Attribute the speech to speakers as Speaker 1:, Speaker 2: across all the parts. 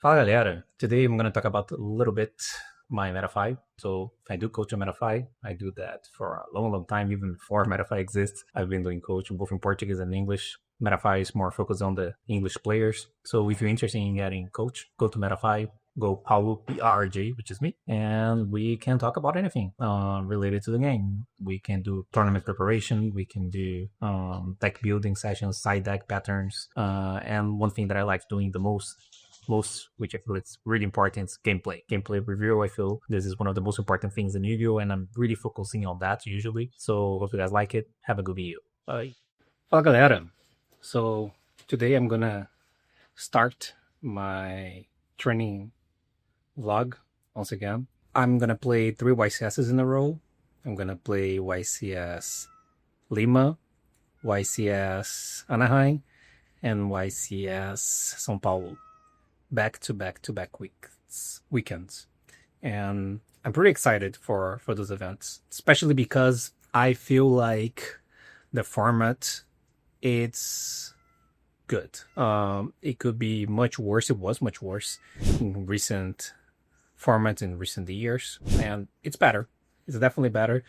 Speaker 1: Fala galera, today I'm going to talk about a little bit my Metafy. So I do coach on Metafy. I do that for a long time, even before Metafy exists. I've been doing coaching both in Portuguese and English. Metafy is more focused on the English players. So if you're interested in getting coach, go to Metafy, go Paulo, PRRJ, which is me, and we can talk about anything related to the game. We can do tournament preparation, we can do deck building sessions, side deck patterns, and one thing that I like doing the most, which I feel it's really important, is gameplay review. I feel this is one of the most important things in Yu-Gi-Oh, and I'm really focusing on that usually. So hope you guys like it. Have a good video. Bye. Fala galera, so today I'm gonna start my training vlog once again. I'm gonna play 3 YCSs in a row. I'm gonna play YCS Lima, YCS Anaheim, and YCS São Paulo. Back to back weekends, and I'm pretty excited for those events, especially because I feel like the format, it's good. It could be much worse. It was much worse in recent formats in recent years, and it's better. It's definitely better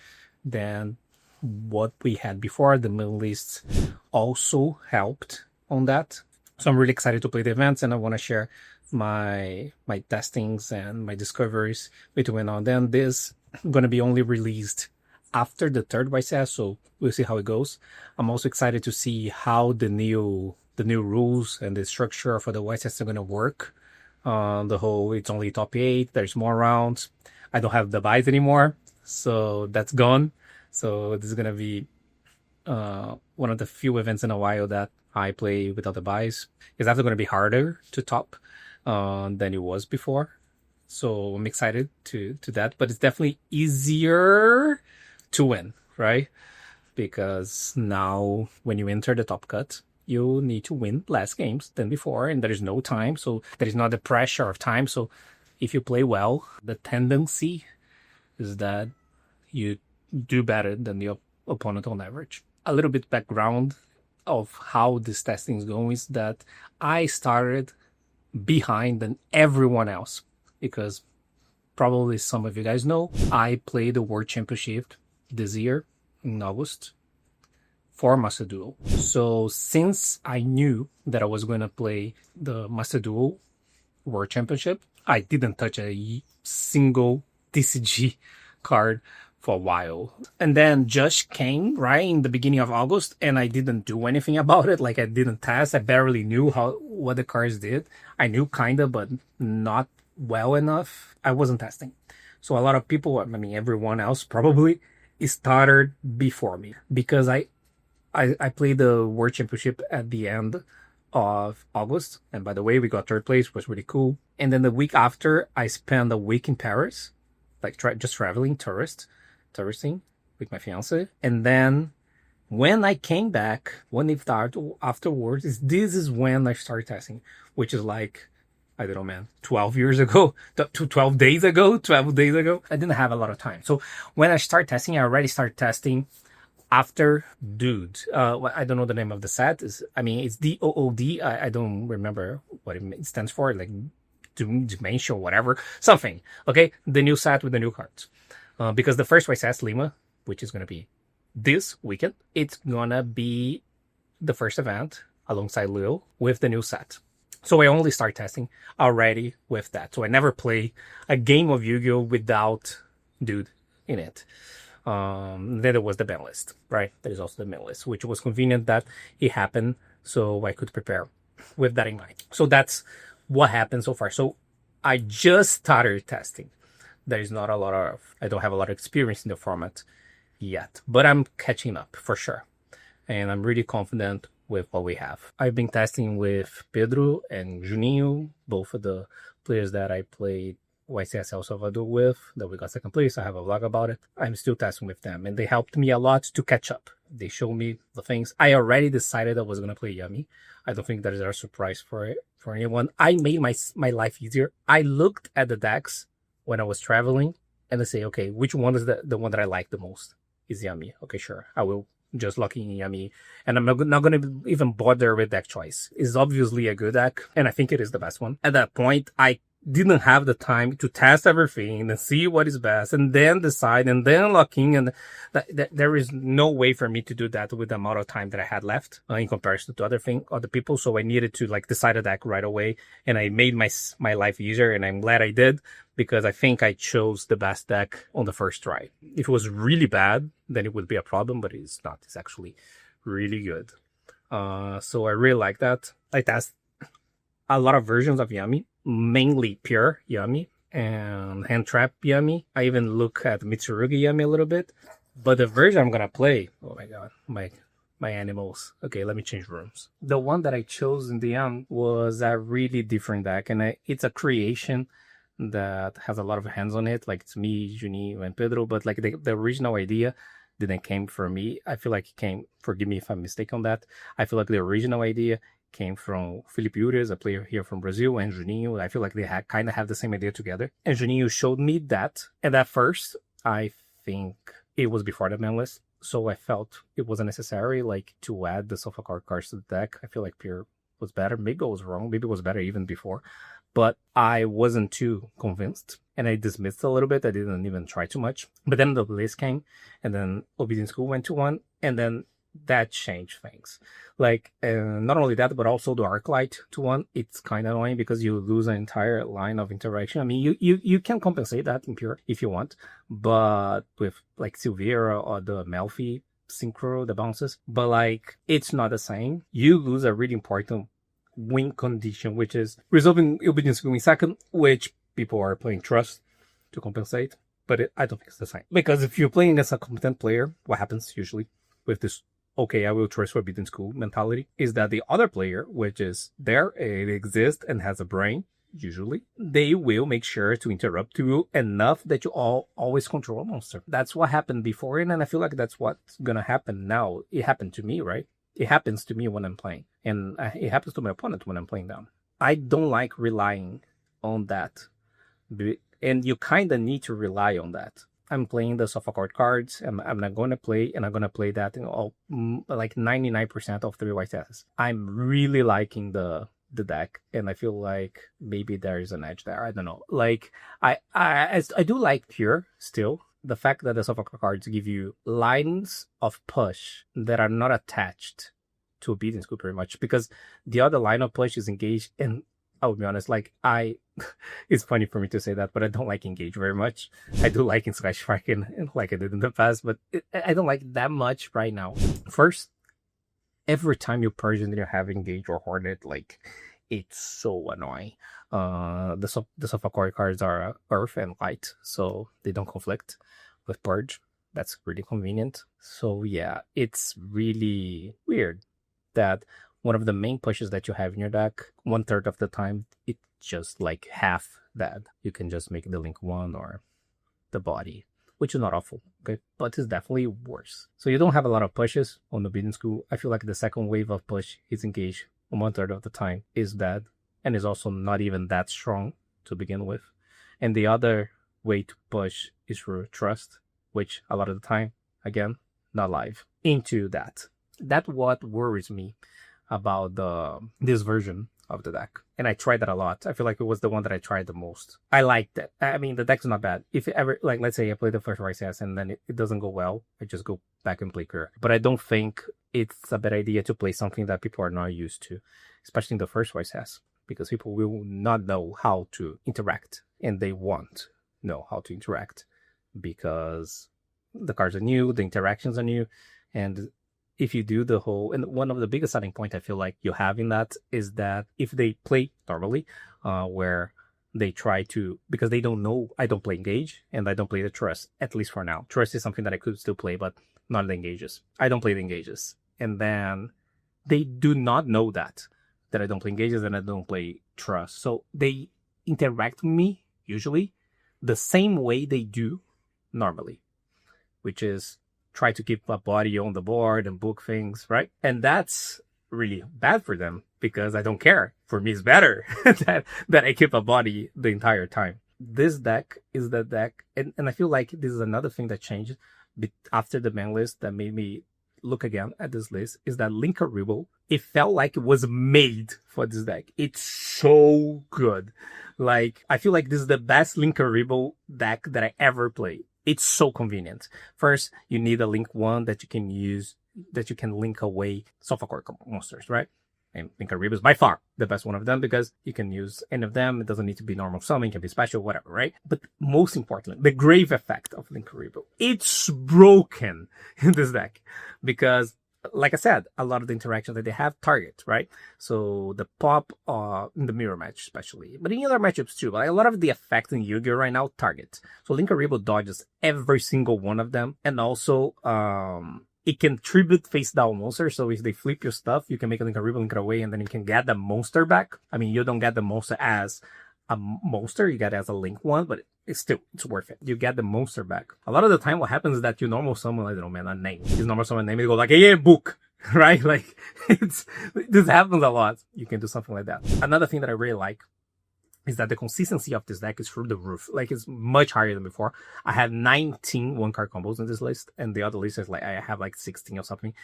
Speaker 1: than what we had before. The Middle East also helped on that. So I'm really excited to play the events, and I want to share my testings and my discoveries between now and then. This is going to be only released after the third YCS, so we'll see how it goes. I'm also excited to see how the new rules and the structure for the YCS are going to work. The whole, it's only top 8, there's more rounds. I don't have the buys anymore, so that's gone. So this is going to be one of the few events in a while that I play without the buys. It's actually going to be harder to top than it was before. So I'm excited to that, but it's definitely easier to win, right? Because now when you enter the top cut, you need to win less games than before, and there is no time, so there is not the pressure of time. So if you play well, the tendency is that you do better than the opponent on average. A little bit background of how this testing is going is that I started behind than everyone else, because probably some of you guys know I played the World Championship this year in August for Master Duel. So since I knew that I was going to play the Master Duel World Championship, I didn't touch a single TCG card for a while. And then Josh came right in the beginning of August, and I didn't do anything about it. Like, I didn't test. I barely knew what the cards did. I knew kinda, but not well enough. I wasn't testing. So a lot of people, I mean everyone else probably, started before me, because I played the World Championship at the end of August, and by the way, we got 3rd place, which was really cool. And then the week after, I spent a week in Paris, like just traveling, touristing with my fiance. And then when I came back, one iftar afterwards, this is when I started testing, which is like, I don't know, man, 12 years ago, 12 days ago. I didn't have a lot of time. So when I started testing, I already started testing after Dude. I don't know the name of the set. It's DOOD. I don't remember what it stands for, like Dementia or whatever, something. Okay, the new set with the new cards. Because the first YCS Lima, which is going to be this weekend, it's going to be the first event alongside Leo with the new set. So I only start testing already with that. So I never play a game of Yu-Gi-Oh without Dude in it. Then there was the ban list, right? There is also the ban list, which was convenient that it happened, so I could prepare with that in mind. So that's what happened so far. So I just started testing. There is not a lot of, I don't have a lot of experience in the format yet, but I'm catching up for sure. And I'm really confident with what we have. I've been testing with Pedro and Juninho, both of the players that I played YCS El Salvador with, that we got 2nd place. I have a vlog about it. I'm still testing with them, and they helped me a lot to catch up. They showed me the things. I already decided I was going to play Yummy. I don't think that is a surprise for anyone. I made my life easier. I looked at the decks when I was traveling, and I say, okay, which one is the one that I like the most? Is Yummy. Okay, sure. I will just locking in Yummy. And I'm not going to even bother with deck choice. It's obviously a good deck, and I think it is the best one. At that point, I didn't have the time to test everything and see what is best and then decide and then lock in. And there is no way for me to do that with the amount of time that I had left in comparison to other people. So I needed to like decide a deck right away, and I made my life easier, and I'm glad I did, because I think I chose the best deck on the first try. If it was really bad, then it would be a problem, but it's not. It's actually really good. So I really like that. I test a lot of versions of Yummy, mainly pure Yummy and hand trap Yummy. I even look at Mitsurugi Yummy a little bit, but the version I'm gonna play, oh my god, my animals. Okay, let me change rooms. The one that I chose in the end was a really different deck, and it's a creation that has a lot of hands on it. Like, it's me, Juninho, and Pedro, but like the original idea didn't came from me. I feel like it came, forgive me if I'm mistaken on that, I feel like the original idea came from Felipe Ures, a player here from Brazil, and Juninho. I feel like they kind of have the same idea together. And Juninho showed me that. And at first, I think it was before the ban list, so I felt it wasn't necessary like to add the Solfachord cards to the deck. I feel like Pure was better. Maybe I was wrong. Maybe it was better even before. But I wasn't too convinced, and I dismissed a little bit. I didn't even try too much. But then the list came, and then Obedient School went to one, and then that changed things. Like, not only that, but also the Arclight to one. It's kind of annoying because you lose an entire line of interaction. I mean, you can compensate that in Pure if you want, but with like Silvera or the Melfi Synchro, the bounces, but like, it's not the same. You lose a really important win condition, which is resolving Obedience School in second, which people are playing Trust to compensate, but I don't think it's the same. Because if you're playing against a competent player, what happens usually with this, okay, I will trust Forbidden School mentality, is that the other player, which is there, it exists and has a brain, usually, they will make sure to interrupt you enough that you always control a monster. That's what happened before, and I feel like that's what's gonna happen now. It happened to me, right? It happens to me when I'm playing, and it happens to my opponent when I'm playing down. I don't like relying on that, and you kind of need to rely on that. I'm playing the Solfachord cards. I'm not going to play, and I'm going to play that in all, like 99% of the YCS. I'm really liking the deck, and I feel like maybe there is an edge there. I don't know. Like, I do like Pure still. The fact that the Solfachord cards give you lines of push that are not attached to Obedience School pretty much, because the other line of push is engaged, and I'll be honest, like, it's funny for me to say that, but I don't like Engage very much. I do like in Sky Shark and like I did in the past, but I don't like that much right now. First, every time you purge and you have Engage or Hornet, like, it's so annoying. The Solfachord cards are Earth and Light, so they don't conflict with Purge. That's really convenient. So yeah, it's really weird that one of the main pushes that you have in your deck, 1/3 of the time, it's just like half that. You can just make the Link 1 or the body, which is not awful, okay? But it's definitely worse. So you don't have a lot of pushes on the Obedient School. I feel like the second wave of push is engaged 1/3 of the time is bad, and is also not even that strong to begin with. And the other way to push is through Trust, which a lot of the time, again, not live into that. That's what worries me about this version of the deck, and I tried that a lot. I feel like it was the one that I tried the most. I liked it. I mean, the deck's not bad. If it ever, like, let's say I play the first YCS and then it doesn't go well, I just go back and play Career. But I don't think it's a bad idea to play something that people are not used to, especially in the first YCS, because people will not know how to interact, and they won't know how to interact because the cards are new, the interactions are new, and if you do the whole, and one of the biggest selling point I feel like you have in that is that if they play normally, where they try to, because they don't know, I don't play Engage and I don't play the Trust, at least for now. Trust is something that I could still play, but not the Engages. I don't play the Engages. And then they do not know that I don't play Engages and I don't play Trust. So they interact with me, usually, the same way they do normally, which is try to keep a body on the board and book things, right? And that's really bad for them because I don't care. For me, it's better that I keep a body the entire time. This deck is the deck, and I feel like this is another thing that changed after the ban list that made me look again at this list is that Linkuriboh, it felt like it was made for this deck. It's so good. Like, I feel like this is the best Linkuriboh deck that I ever played. It's so convenient. First, you need a link one that you can use, that you can link away Solfachord monsters, right? And Linkuriboh is by far the best one of them because you can use any of them. It doesn't need to be normal summon, it can be special, whatever, right? But most importantly, the grave effect of Linkuriboh. It's broken in this deck because, like I said, a lot of the interactions that they have target, right? So the pop in the mirror match especially, but in other matchups too, but a lot of the effects in Yu-Gi-Oh right now target. So Linkuriboh dodges every single one of them, and also it can tribute face down monsters. So if they flip your stuff, you can make a Linkuriboh link it away, and then you can get the monster back. I mean, you don't get the monster as a monster, you get it as a link one, but it's worth it. You get the monster back. A lot of the time, what happens is that you normal summon, I don't know, man, a name. His normal summon name, you go like, hey, book, right? Like, this happens a lot. You can do something like that. Another thing that I really like is that the consistency of this deck is through the roof. Like, it's much higher than before. I have 19 one-card combos in this list, and the other list is like, I have like 16 or something.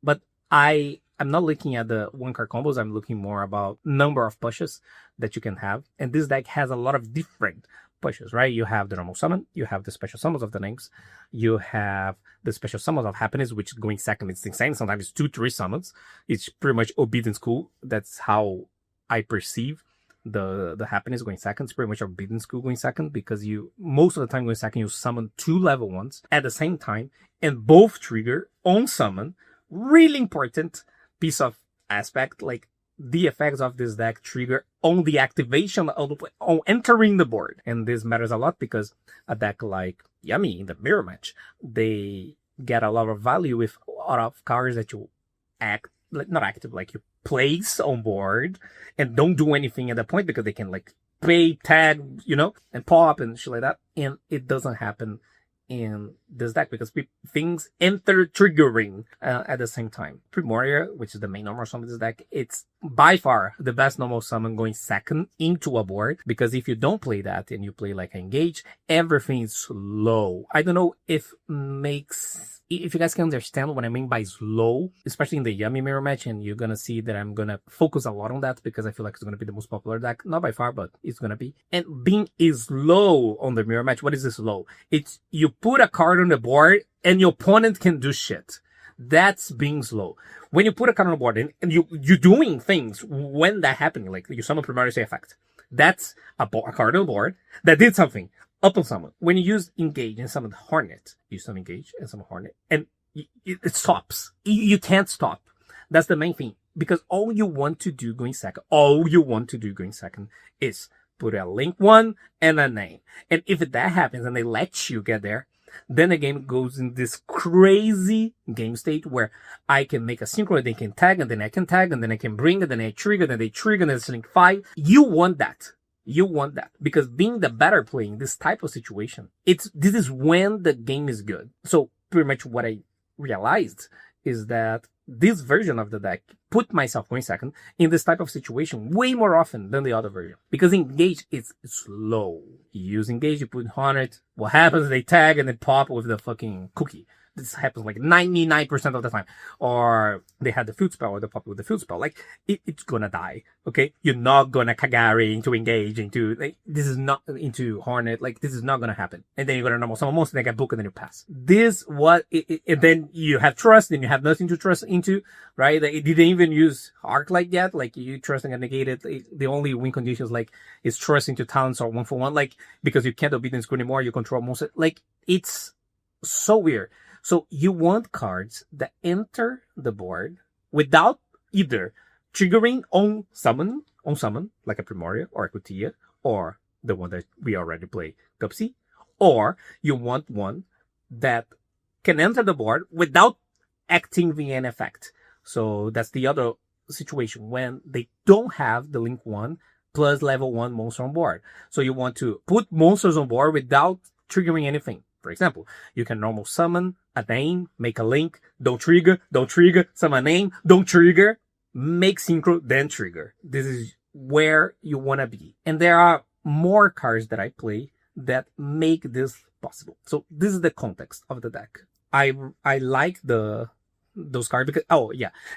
Speaker 1: But I'm not looking at the one-card combos, I'm looking more about number of pushes that you can have. And this deck has a lot of different pushes, right? You have the normal summon, you have the special summons of the names, you have the special summons of happiness, which going second, it's insane. Sometimes it's 2-3 summons. It's pretty much obedience school. That's how I perceive the happiness going second. It's pretty much obedience school going second, because you most of the time going second you summon 2 level 1s at the same time, and both trigger on summon. Really important piece of aspect, like the effects of this deck trigger on the activation on entering the board. And this matters a lot because a deck like Yummy in the mirror match, they get a lot of value with a lot of cards that you not active, like you place on board and don't do anything at that point because they can like play, tag, and pop and shit like that. And it doesn't happen in this deck because things enter triggering at the same time. Primordia, which is the main normal summon of this deck, it's by far the best normal summon going second into a board, because if you don't play that and you play like Engage, everything is slow. I don't know if you guys can understand what I mean by slow, especially in the Yummy mirror match, and you're gonna see that I'm gonna focus a lot on that because I feel like it's gonna be the most popular deck. Not by far, but it's gonna be. And being slow on the mirror match, what is this slow? It's you put a card on the board and your opponent can do shit. That's being slow. When you put a card on the board and you're doing things when that happening, like you summon Primary effect, that's a card on the board that did something. Up on summon. When you use Engage and summon Hornet, you summon Engage and summon Hornet, and it stops. You can't stop. That's the main thing. Because all you want to do going second is put a link 1 and a name. And if that happens and they let you get there, then the game goes in this crazy game state where I can make a synchro, they can tag, and then I can tag, and then I can bring, and then I trigger, then they trigger, and then it's link 5. You want that. You want that, because being the better player in this type of situation, this is when the game is good. So pretty much what I realized is that this version of the deck put myself going second in this type of situation way more often than the other version, because Engage is slow. You use Engage, you put Hornet, what happens? They tag and then pop with the fucking cookie. This happens like 99% of the time. Or they had the food spell or the pop with the food spell. Like, it's gonna die. Okay? You're not gonna Kagari into Engage, this is not into Hornet. Like, this is not gonna happen. And then you're gonna normal summon monster, and they get book, and then you pass. And then you have trust, and you have nothing to trust into, right? Like, it didn't even use Arc like that. Like, you trusting and negated. The only win conditions, like, is trust into talents or 1-for-1. Like, because you can't obedience school anymore, you control monster. Like, it's so weird. So you want cards that enter the board without either triggering on summon, like a Primordia or a Kutia, or the one that we already play, Gupsy, or you want one that can enter the board without acting VN effect. So that's the other situation when they don't have the link 1 plus level 1 monster on board. So you want to put monsters on board without triggering anything. For example, you can normal summon a name, make a link, don't trigger, summon a name, don't trigger, make synchro, then trigger. This is where you want to be. And there are more cards that I play that make this possible. So this is the context of the deck. I like the those cards because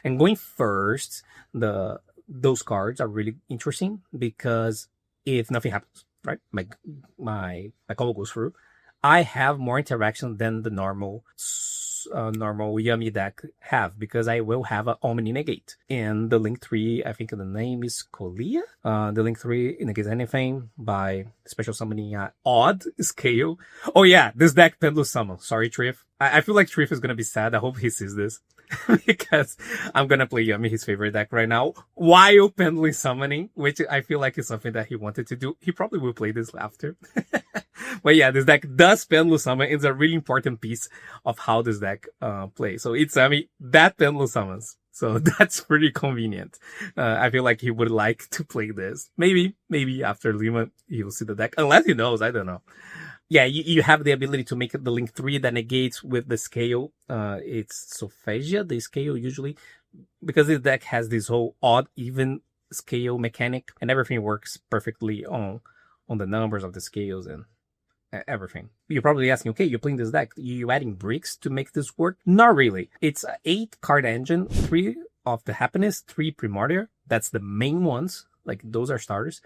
Speaker 1: and going first, those cards are really interesting because if nothing happens, right, my combo goes through, I have more interaction than the normal Yummy deck have, because I will have a Omni Negate. And the Link 3, I think the name is Colia. The Link 3 negates anything by special summoning odd scale. Oh yeah, this deck Pendulum Summon. Sorry, Triff. I feel like Triff is gonna be sad. I hope he sees this. Because I'm gonna play Yummy, his favorite deck right now, while Pendulum Summoning, which I feel like is something that he wanted to do. He probably will play this after. But yeah, this deck does Pendulum Summon. It's a really important piece of how this deck plays. So it's that Pendulum Summons. So that's pretty convenient. I feel like he would like to play this. Maybe after Lima, he will see the deck. Unless he knows, I don't know. Yeah, you have the ability to make the Link 3 that negates with the scale. It's Solfachord, the scale usually, because this deck has this whole odd, even scale mechanic, and everything works perfectly on the numbers of the scales and everything. You're probably asking, okay, you're playing this deck, you adding bricks to make this work? Not really. It's an 8 card engine, 3 of the happiness, 3 primordial. That's the main ones. Like, those are starters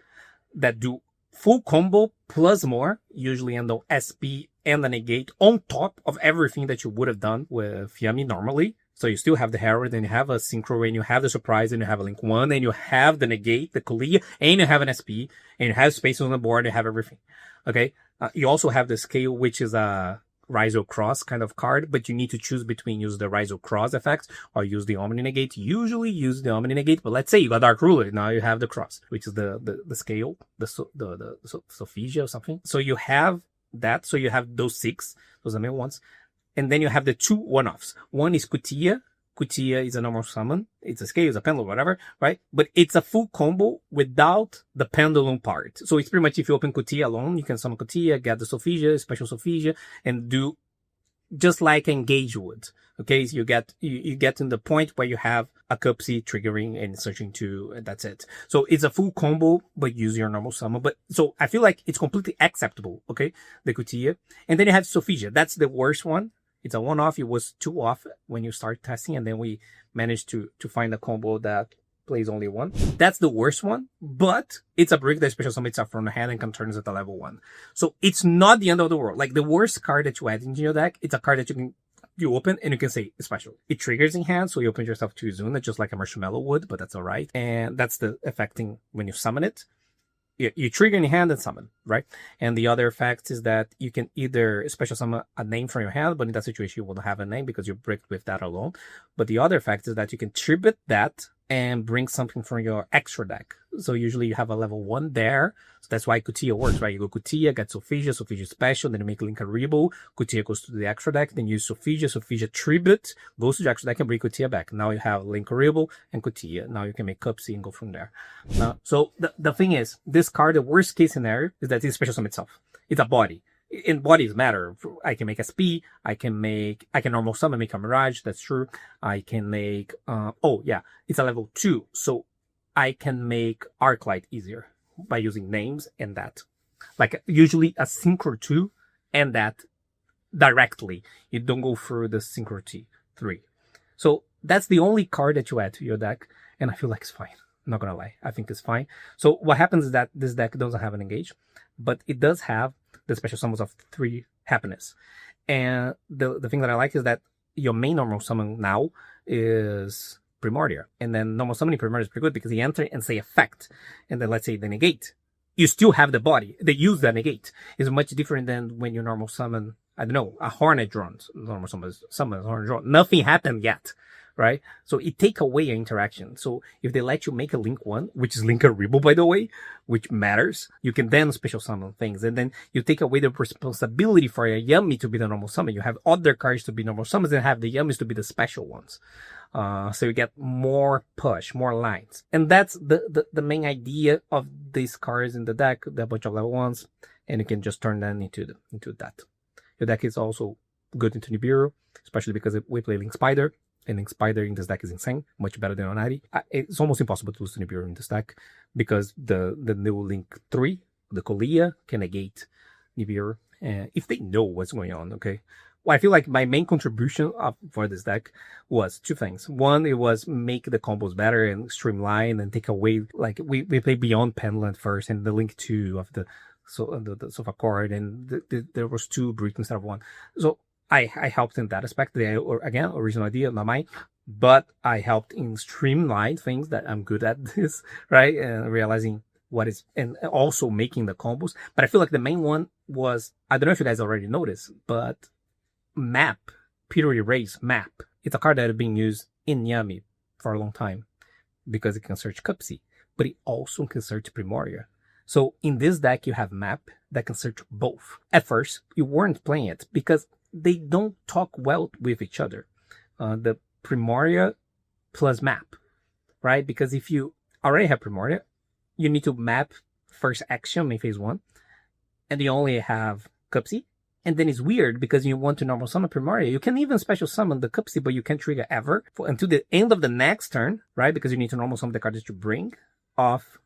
Speaker 1: that do full combo plus more, usually on the SP and the negate on top of everything that you would have done with Yummy normally. So you still have the Herald, and you have a Synchro, and you have the Surprise, and you have a Link 1, and you have the negate, the Colia, and you have an SP, and you have space on the board, and you have everything. Okay? You also have the Scale, which is a Rizal Cross kind of card, but you need to choose between use the Rizal Cross effect or use the Omni Negate. Usually use the Omni Negate, but let's say you got Dark Ruler, now you have the Cross, which is the Scale, the Solfachord or something. So you have that, so you have those 6, those are the main ones. And then you have the 2 one-offs. One is Kutia. Kutia is a normal summon. It's a scale, it's a pendulum, whatever, right? But it's a full combo without the pendulum part. So it's pretty much if you open Kutia alone, you can summon Kutia, get the Solfachord, special Solfachord, and do just like Engage would. Okay, so you get in the point where you have a Cupsy triggering and searching to, and that's it. So it's a full combo, but use your normal summon. But so I feel like it's completely acceptable. Okay, the Kutia, and then you have Solfachord. That's the worst one. It's a one-off. It was 2 off when you start testing, and then we managed to find a combo that plays only 1. That's the worst one, but it's a brick that special summons up from the hand and can turn it at a level 1. So it's not the end of the world. Like, the worst card that you add into your deck, it's a card that you open and you can say special. It triggers in hand, so you open yourself to Izuna just like a Marshmallow would, but that's alright. And that's the affecting when you summon it. You trigger in your hand and summon, right? And the other effect is that you can either special summon a name from your hand, but in that situation you won't have a name because you bricked with that alone. But the other effect is that you can tribute that and bring something from your extra deck. So usually you have a level 1 there. So that's why Kutia works, right? You go Kutia, get Solfachord special, then you make Linkuriboh, Kutia goes to the extra deck, then you use Solfachord tribute, goes to the extra deck and bring Kutia back. Now you have Linkuriboh and Kutia. Now you can make Cupsy and go from there. So the thing is, this card, the worst case scenario is that it's special summon itself. It's a body. In bodies matter. I can make SP, I can normal summon, make a Mirage, that's true. I can make, it's a level 2, so I can make Arclight easier by using names and that. Like, usually a Synchro 2 and that directly. You don't go through the Synchro 3. So that's the only card that you add to your deck, and I feel like it's fine. I'm not gonna lie. I think it's fine. So what happens is that this deck doesn't have an engage, but it does have the special summons of 3 happiness. And the thing that I like is that your main normal summon now is Primordial. And then normal summoning Primordial is pretty good because you enter and say effect. And then let's say the negate. You still have the body. They use the negate. It's much different than when you normal summon, I don't know, a Hornet drone. Normal summon a Hornet drone. Nothing happened yet. Right? So it take away your interaction. So if they let you make a Link 1, which is Linkuriboh, by the way, which matters, you can then special summon things. And then you take away the responsibility for a Yummy to be the normal summon. You have other cards to be normal summons and have the Yummies to be the special ones. So you get more push, more lines. And that's the main idea of these cards in the deck, the bunch of level 1s, and you can just turn them into that. Your deck is also good into Nibiru, especially because we play Link Spider. And Link Spider in this deck is insane, much better than Onari. It's almost impossible to lose to Nibiru in this deck because the new Link 3, the Colia, can negate Nibiru if they know what's going on, okay? Well, I feel like my main contribution for this deck was two things. One, it was make the combos better and streamline and take away, like, we play beyond Pendulum first and the Link 2 of the Solfachord, and there was 2 brutes instead of 1. So I helped in that aspect. Again, original idea, not mine. But I helped in streamline things that I'm good at this, right? And realizing what is, and also making the combos. But I feel like the main one was, I don't know if you guys already noticed, but Map, Piri Reis Map. It's a card that has been used in Yummy for a long time because it can search Cupsy, but it also can search Primoria. So in this deck, you have Map that can search both. At first, you weren't playing it because they don't talk well with each other. The Primoria plus Map, right? Because if you already have Primoria, you need to map first action in phase 1, and you only have Cupsy. And then it's weird because you want to normal summon Primoria. You can even special summon the Cupsy, but you can't trigger ever until the end of the next turn, right? Because you need to normal summon the card that you bring off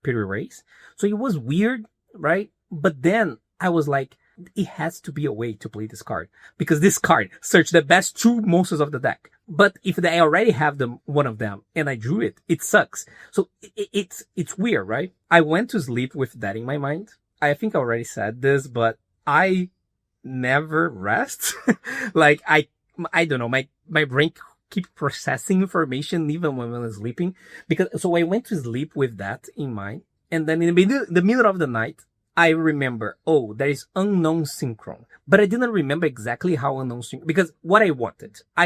Speaker 1: Piri Reis. So it was weird, right? But then I was like, it has to be a way to play this card, because this card searched the best 2 monsters of the deck. But if I already have one of them and I drew it, it sucks. So it's weird, right? I went to sleep with that in my mind. I think I already said this, but I never rest. Like I don't know, my brain keep processing information even when I'm sleeping, so I went to sleep with that in mind. And then in the middle of the night, I remember, oh, there is unknown synchron, but I didn't remember exactly how unknown synchron, because what I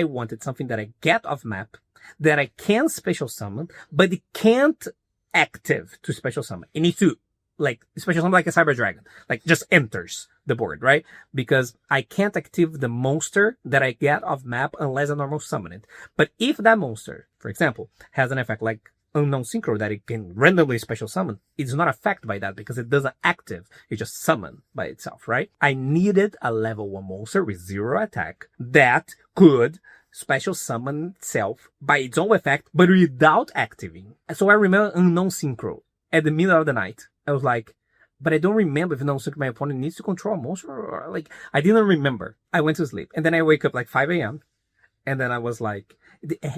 Speaker 1: wanted something that I get off map, that I can special summon, but it can't active to special summon. It needs to, like, special summon like a Cyber Dragon, like just enters the board, right? Because I can't active the monster that I get off map unless I normal summon it. But if that monster, for example, has an effect like unknown synchro that it can randomly special summon, it's not affected by that because it doesn't active. It just summon by itself, right? I needed a level 1 monster with 0 attack that could special summon itself by its own effect, but without activating. So I remember unknown synchro at the middle of the night. I was like, but I don't remember if unknown synchro my opponent needs to control a monster, or like, I didn't remember. I went to sleep and then I wake up like 5 a.m. And then I was like,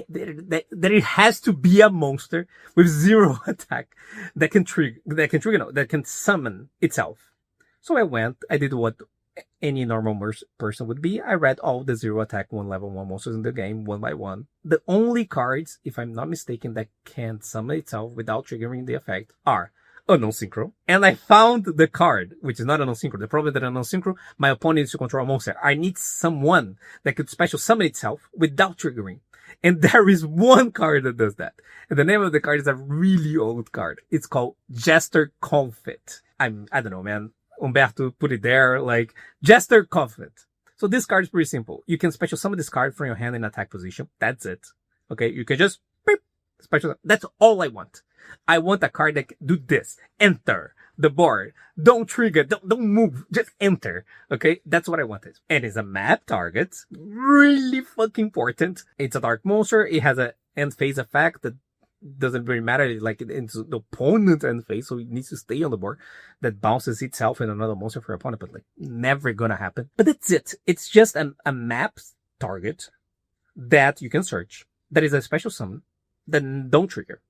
Speaker 1: there has to be a monster with 0 attack that can summon itself. So I did what any normal person would be. I read all the 0 attack 1 level 1 monsters in the game one by one. The only cards, if I'm not mistaken, that can summon itself without triggering the effect are unknown synchro. And I found the card, which is not unknown synchro. The problem that unknown synchro, my opponent needs to control a monster. I need someone that could special summon itself without triggering. And there is one card that does that. And the name of the card is a really old card. It's called Jester Confit. I don't know, man. Umberto put it there, like, Jester Confit. So this card is pretty simple. You can special summon this card from your hand in attack position. That's it. Okay. You can just special. That's all I want. I want a card that can do this. Enter the board. Don't trigger. Don't move. Just enter. Okay. That's what I wanted. And it's a map target. Really fucking important. It's a dark monster. It has a end phase effect that doesn't really matter. Like, it's the opponent's end phase. So it needs to stay on the board. That bounces itself in another monster for your opponent. But like, never gonna happen. But that's it. It's just a map target that you can search. That is a special summon. Then don't trigger.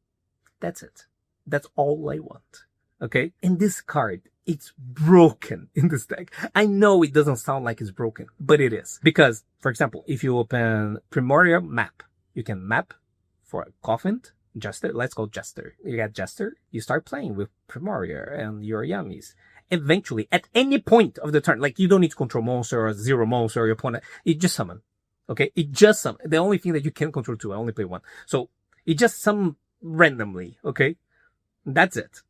Speaker 1: That's it. That's all I want. Okay? And this card, it's broken in this deck. I know it doesn't sound like it's broken, but it is. Because, for example, if you open Primoria Map, you can map for a Coffin, Jester. Let's go Jester. You got Jester. You start playing with Primoria and your Yummies. Eventually, at any point of the turn, like, you don't need to control monster or 0 monster or your opponent. It just summon. Okay? It just summon. The only thing that you can control 2. I only play 1. So, it just summon randomly, okay? That's it.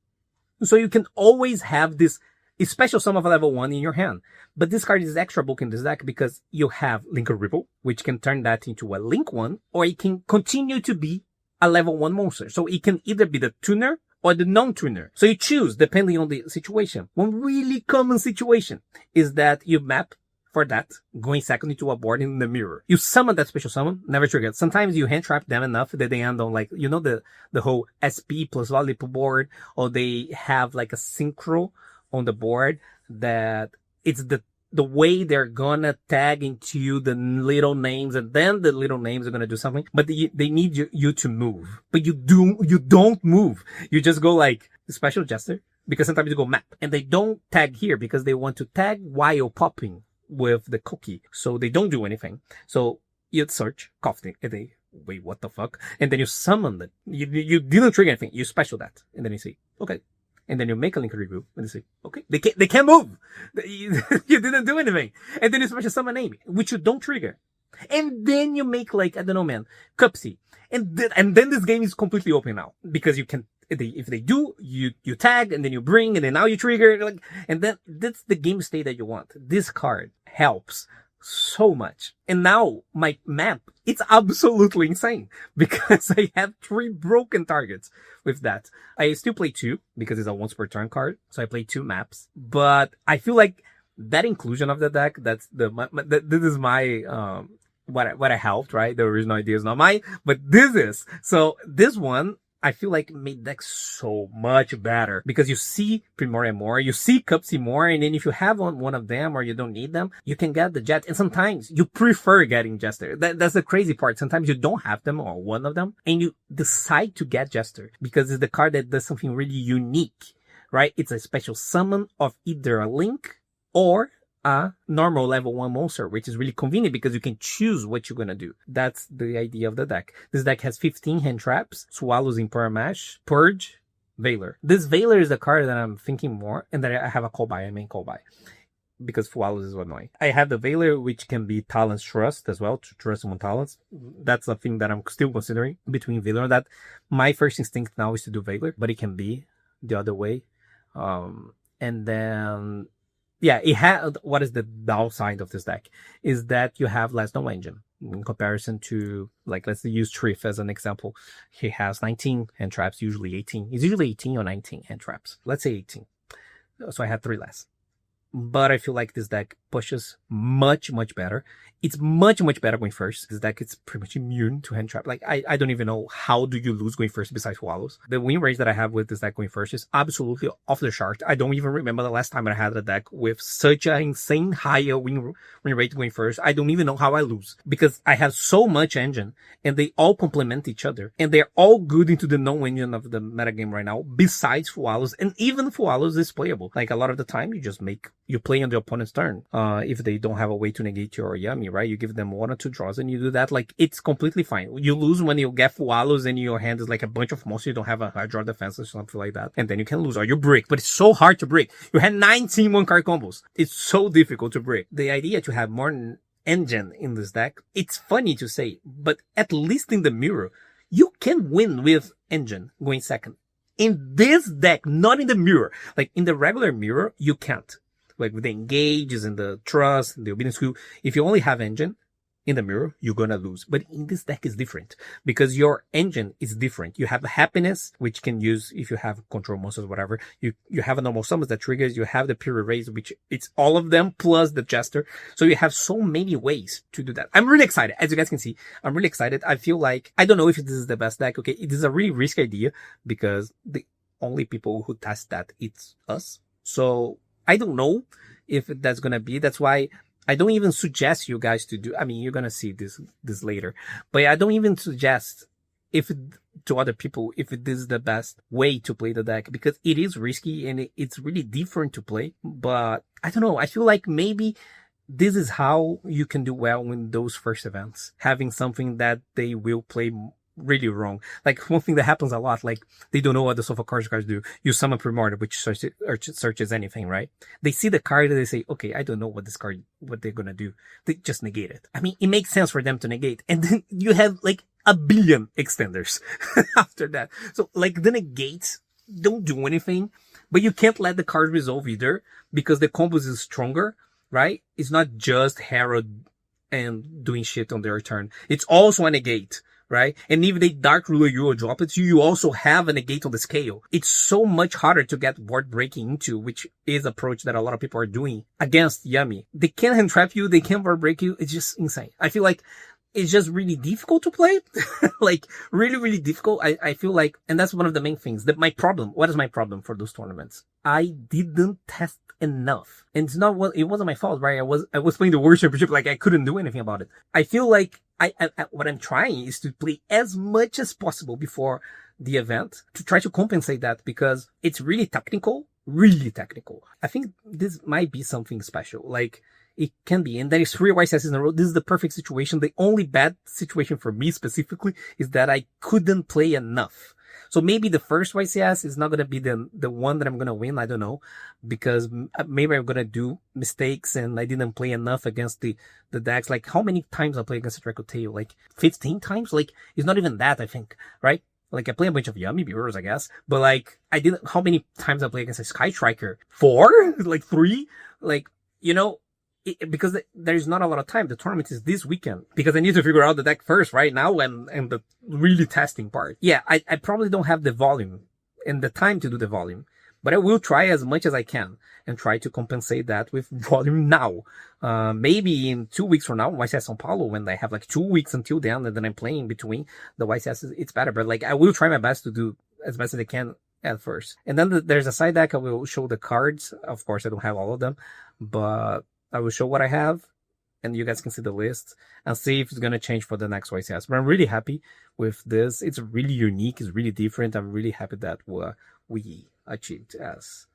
Speaker 1: So you can always have this special summon of a level 1 in your hand. But this card is extra bulky in this deck because you have Linkuriboh, which can turn that into a Link 1, or it can continue to be a level 1 monster. So it can either be the tuner or the non-tuner. So you choose depending on the situation. One really common situation is that you map for that, going second into a board in the mirror. You summon that special summon, never trigger. Sometimes you hand trap them enough that they end on, like, you know, the whole SP plus lollipop board, or they have like a synchro on the board that it's the the way they're gonna tag into the little names, and then the little names are gonna do something, but they need you to move. But you don't move. You just go like special gesture, because sometimes you go map, and they don't tag here because they want to tag while popping with the cookie. So they don't do anything. So you search, cough, and they, wait, what the fuck? And then you summon it. You didn't trigger anything. You special that. And then you say, okay. And then you make a Linkuriboh, and you say, okay, they can't move. You didn't do anything. And then you special summon name, which you don't trigger. And then you make like, I don't know, man, Cupsy. And then this game is completely open now, because you can, if they do, you tag, and then you bring, and then now you trigger, like, and then that's the game state that you want. This card helps so much. And now my map, it's absolutely insane, because I have 3 broken targets with that. I still play 2 because it's a once per turn card. So I play 2 maps, but I feel like that inclusion of the deck, this is my, what I helped, right? The original idea is not mine, but this is. So this one, I feel like made deck so much better, because you see Primordia more, you see Cupsy more, and then if you have one of them or you don't need them, you can get the Jet. And sometimes you prefer getting Jester. That's the crazy part. Sometimes you don't have them or one of them, and you decide to get Jester because it's the card that does something really unique, right? It's a special summon of either a Link or a normal level 1 monster, which is really convenient because you can choose what you're gonna do. That's the idea of the deck. This deck has 15 hand traps, Swallows in Mash, Purge, Veiler. This Veiler is the card that I'm thinking more, and that I have a call by, I main call by, because Swallows is annoying. I have the Veiler, which can be Talents Trust as well, to trust one Talents. That's a thing that I'm still considering between Veiler and that. My first instinct now is to do Veiler, but it can be the other way. And then, yeah, it had, what is the downside of this deck is that you have less no engine in comparison to, like, let's use Triff as an example. He has 19 hand traps, usually 18. It's usually 18 or 19 hand traps. Let's say 18. So I have 3 less. But I feel like this deck pushes much, much better. It's much, much better going first. This deck is pretty much immune to hand trap. Like, I don't even know how do you lose going first besides Swallows. The win rate that I have with this deck going first is absolutely off the chart. I don't even remember the last time I had a deck with such an insane higher win rate going first. I don't even know how I lose, because I have so much engine and they all complement each other. And they're all good into the no-engine of the metagame right now, besides Swallows. And even Swallows is playable. Like, a lot of the time you play on the opponent's turn. If they don't have a way to negate your Yummy, right? You give them 1 or 2 draws and you do that. Like, it's completely fine. You lose when you get Swallows and your hand is like a bunch of monsters. You don't have a high draw defense or something like that. And then you can lose, or you break. But it's so hard to break. You had 19 1-card combos. It's so difficult to break. The idea to have more engine in this deck, it's funny to say, but at least in the mirror, you can win with engine going second. In this deck, not in the mirror. Like, in the regular mirror, you can't. Like, with the engages and the trust and the obedience skew, if you only have engine in the mirror, you're gonna lose. But in this deck is different, because your engine is different. You have happiness, which can use if you have control monsters, whatever. You have a normal summons that triggers. You have the Piri Reis, which it's all of them plus the Jester. So you have so many ways to do that. I'm really excited. As you guys can see, I'm really excited. I feel like, I don't know if this is the best deck. Okay, it is a really risky idea because the only people who test that, it's us. So I don't know if that's going to be. That's why I don't even suggest you guys to do. I mean, you're going to see this later, but I don't even suggest to other people if this is the best way to play the deck, because it is risky and it's really different to play. But I don't know. I feel like maybe this is how you can do well in those first events, having something that they will play really wrong. Like, one thing that happens a lot, like, they don't know what the Solfachord cards do. You summon Primordia, which searches anything, right? They see the card and they say, okay, I don't know what they're gonna do. They just negate it. I mean, it makes sense for them to negate. And then you have like 1 billion extenders after that. So, like, the negates don't do anything, but you can't let the card resolve either, because the combos is stronger, right? It's not just Herald and doing shit on their turn. It's also a negate, right? And if they Dark Ruler you or drop it, you also have a negate on the scale. It's so much harder to get board breaking into, which is approach that a lot of people are doing against Yummy. They can't hand trap you, they can't board break you. It's just insane. I feel like
Speaker 2: it's just really difficult to play. Like, really, really difficult. I feel like, and that's one of the main things. That my problem, what is my problem for those tournaments? I didn't test enough. And it's not, it wasn't my fault, right? I was playing the World Championship, like I couldn't do anything about it. I feel like what I'm trying is to play as much as possible before the event to try to compensate that, because it's really technical. I think this might be something special. Like, it can be. And there is 3 YCS in a row. This is the perfect situation. The only bad situation for me specifically is that I couldn't play enough. So maybe the first YCS is not going to be the one that I'm going to win. I don't know, because maybe I'm going to do mistakes and I didn't play enough against the decks. Like, how many times I play against a Draco Tail? Like 15 times? Like, it's not even that, I think, right? Like, I play a bunch of Yummy Bureaus, I guess, but like, how many times I play against a Sky Striker? 4? Like 3? Like, you know, because there's not a lot of time. The tournament is this weekend, because I need to figure out the deck first right now and the really testing part. Yeah, I probably don't have the volume and the time to do the volume, but I will try as much as I can and try to compensate that with volume now. Maybe in 2 weeks from now, YCS São Paulo, when I have like 2 weeks until then, and then I'm playing between the YCS, it's better. But like, I will try my best to do as best as I can at first. And then there's a side deck. I will show the cards. Of course, I don't have all of them, but I will show what I have, and you guys can see the list and see if it's going to change for the next YCS. But I'm really happy with this. It's really unique. It's really different. I'm really happy that we achieved as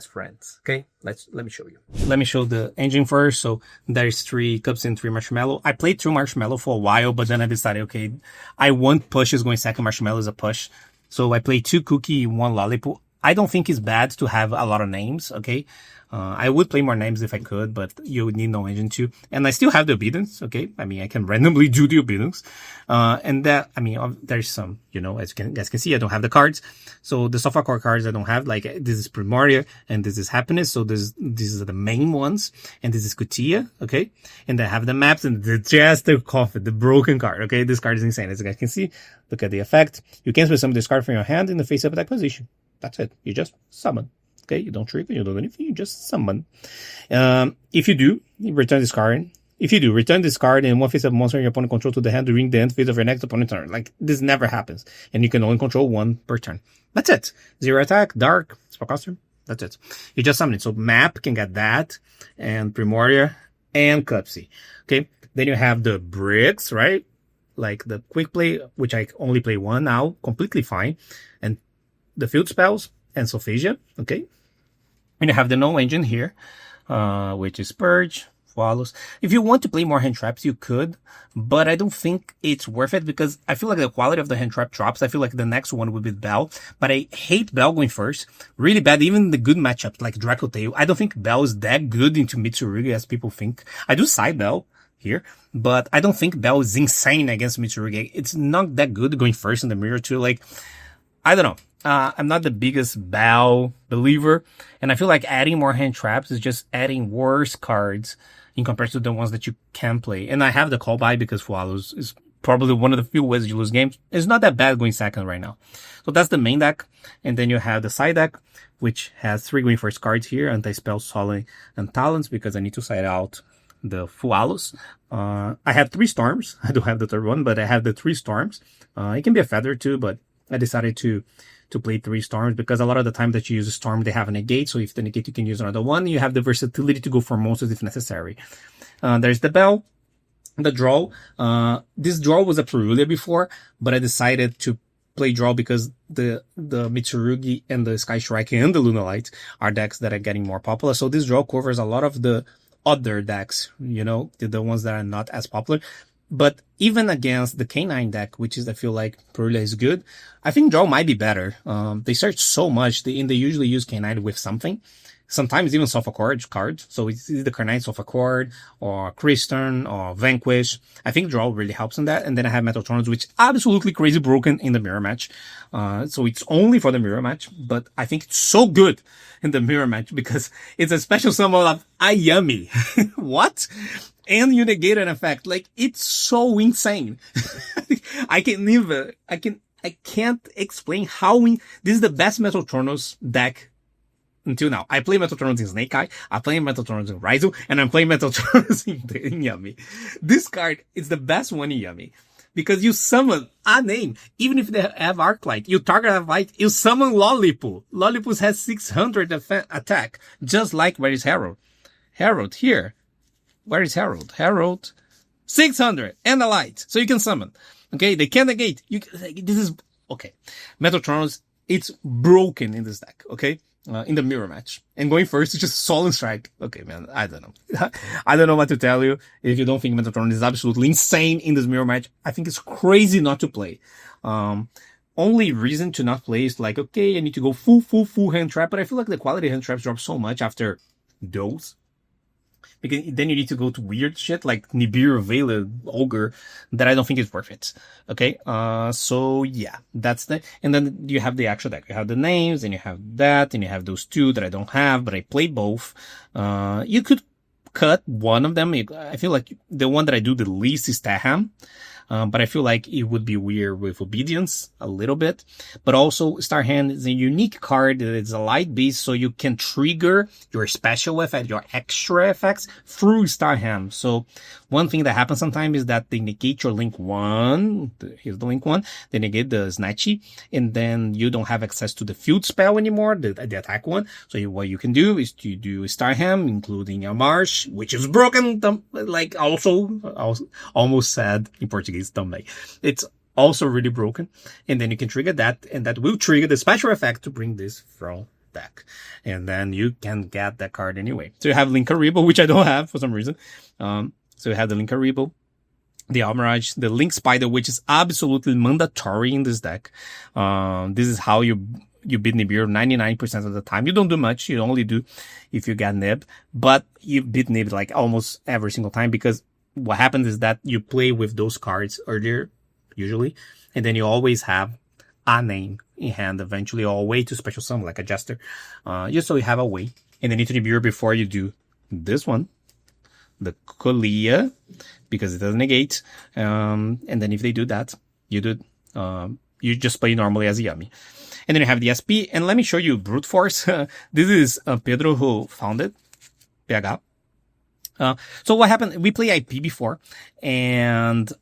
Speaker 2: friends. Okay, let me show you. Let me show the engine first. So there's 3 cups and 3 marshmallow. I played through marshmallow for a while, but then I decided, okay, I want pushes going second. Marshmallow is a push. So I played 2 cookie, 1 lollipop. I don't think it's bad to have a lot of names, okay? I would play more names if I could, but you would need no engine too. And I still have the obedience, okay? I mean, I can randomly do the obedience. And that, I mean, there's some, you know, as you guys can see, I don't have the cards. So the Solfachord cards I don't have, like, this is Primordia and this is Happiness. So these are the main ones. And this is Kutia, okay? And I have the maps and just the coffin, the broken card, okay? This card is insane. As you guys can see, look at the effect. You can spell some of this card from your hand in the face-up attack position. That's it. You just summon. Okay, you don't trigger, you don't do anything, you just summon. If you do, you return this card. If you do, return this card and one face-up monster your opponent control to the hand during the end phase of your next opponent's turn. Like, this never happens. And you can only control 1 per turn. That's it. 0 attack, dark, spellcaster. That's it. You just summon it. So map can get that, and Primordia, and Cupsy. Okay, then you have the bricks, right? Like the quick play, which I only play 1 now, completely fine. And the field spells, and Solfachord, okay? And you have the no engine here, which is Purge, Follows. If you want to play more hand traps, you could, but I don't think it's worth it because I feel like the quality of the hand trap drops. I feel like the next one would be Bell, but I hate Bell going first. Really bad. Even the good matchups like Draco Tail, I don't think Bell is that good into Mitsurugi as people think. I do side Bell here, but I don't think Bell is insane against Mitsurugi. It's not that good going first in the mirror too. Like, I don't know. I'm not the biggest Bell believer, and I feel like adding more hand traps is just adding worse cards in comparison to the ones that you can play. And I have the call by because Follows is probably one of the few ways you lose games. It's not that bad going second right now. So that's the main deck. And then you have the side deck, which has 3 going first cards here, Anti-Spell, Sully, and Talents, because I need to side out the Fualos. I have 3 Storms. I don't have the third one, but I have the 3 Storms. It can be a Feather too, but I decided to play 3 Storms because a lot of the time that you use a Storm, they have a negate. So if the negate, you can use another one. You have the versatility to go for monsters if necessary. There's the Bell, the Draw. This Draw was a Perulia before, but I decided to play Draw because the Mitsurugi and the Sky Striker and the Lunalight are decks that are getting more popular. So this Draw covers a lot of the other decks, you know, the ones that are not as popular. But even against the K9 deck, which is, I feel like Perulia is good, I think Draw might be better. They search so much, they usually use K9 with something. Sometimes even Solfachord cards. So it's either K9 Solfachord or Kristern or Vanquish. I think Draw really helps in that. And then I have Metal Torrents, which absolutely crazy broken in the mirror match. So it's only for the mirror match, but I think it's so good in the mirror match because it's a special summon of Yummy. What? And you negate an effect. Like, it's so insane. I can't explain how this is the best Metal Tornos deck until now. I play Metal Turtles in Snake Eye, I play Metal Turtles in Raizo, and I'm playing Metal Turtles in Yummy. This card is the best one in Yummy. Because you summon a name, even if they have Arclight, you target a light, you summon Lollipop. Lollipop has 600 attack, just like where is Harold? Harold here. Where is Harold? Harold, 600 and a light, so you can summon. Okay, they can negate. This is okay. Metal Turtles, it's broken in this deck. Okay, in the mirror match, and going first is just Solemn Strike. Okay, man, I don't know. I don't know what to tell you. If you don't think Metal Turtles is absolutely insane in this mirror match, I think it's crazy not to play. Only reason to not play is like, okay, I need to go full hand trap, but I feel like the quality of hand traps drops so much after those. Because then you need to go to weird shit like Nibiru, Vela, Ogre, that I don't think is worth it. Okay, so yeah, that's the, and then you have the actual deck. You have the names, and you have that, and you have those two that I don't have, but I play both. You could cut one of them. I feel like the one that I do the least is Taham. But I feel like it would be weird with Obedience a little bit. But also, Star Hand is a unique card that is a light beast, so you can trigger your special effect, your extra effects through Star Hand. So one thing that happens sometimes is that they negate your Link 1. Here's the Link 1. They negate the Snatchy, and then you don't have access to the field spell anymore, the attack one. So what you can do is to do Star Hand, including a Marsh, which is broken, like also almost sad in Portuguese. It's also really broken, and then you can trigger that, and that will trigger the special effect to bring this from deck, and then you can get that card anyway. So you have Linkuriboh, which I don't have for some reason. So you have the Linkuriboh, the Almirage, the Link Spider, which is absolutely mandatory in this deck. This is how you beat Nibiru 99% of the time. You don't do much. You only do if you get Nib, but you beat Nib like almost every single time, because what happens is that you play with those cards earlier, usually, and then you always have a name in hand eventually, or a way to special summon, like a Jester. Just so you have a way. And then you need to Nibiru before you do this one, the Kolia, because it doesn't negate. And then if they do that, you just play normally as a Yummy. And then you have the SP, and let me show you Brute Force. This is Pedro who found it, PH. So what happened, we play IP before, and,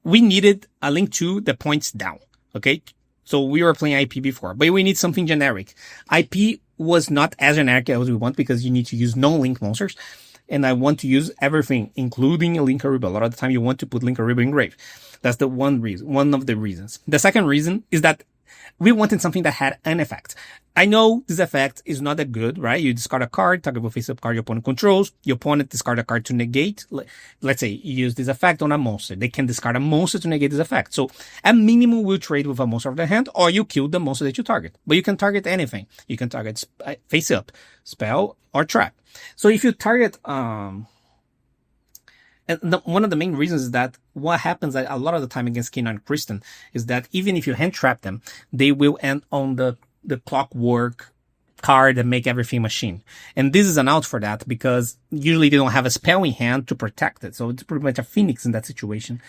Speaker 2: we needed a Link 2 that points down. Okay. So we were playing IP before, but we need something generic. IP was not as generic as we want, because you need to use non-link monsters. And I want to use everything, including a Linkuriboh. A lot of the time you want to put Linkuriboh in grave. That's the one of the reasons. The second reason is that we wanted something that had an effect. I know this effect is not that good, right? You discard a card, target will face-up card your opponent controls. Your opponent discard a card to negate. Let's say you use this effect on a monster. They can discard a monster to negate this effect. So at minimum, we'll trade with a monster of their hand, or you kill the monster that you target. But you can target anything. You can target face-up, spell, or trap. So if you target, and one of the main reasons is that what happens a lot of the time against K9 Kristen is that even if you hand trap them, they will end on the clockwork card and make everything machine. And this is an out for that, because usually they don't have a spell in hand to protect it. So it's pretty much a Phoenix in that situation.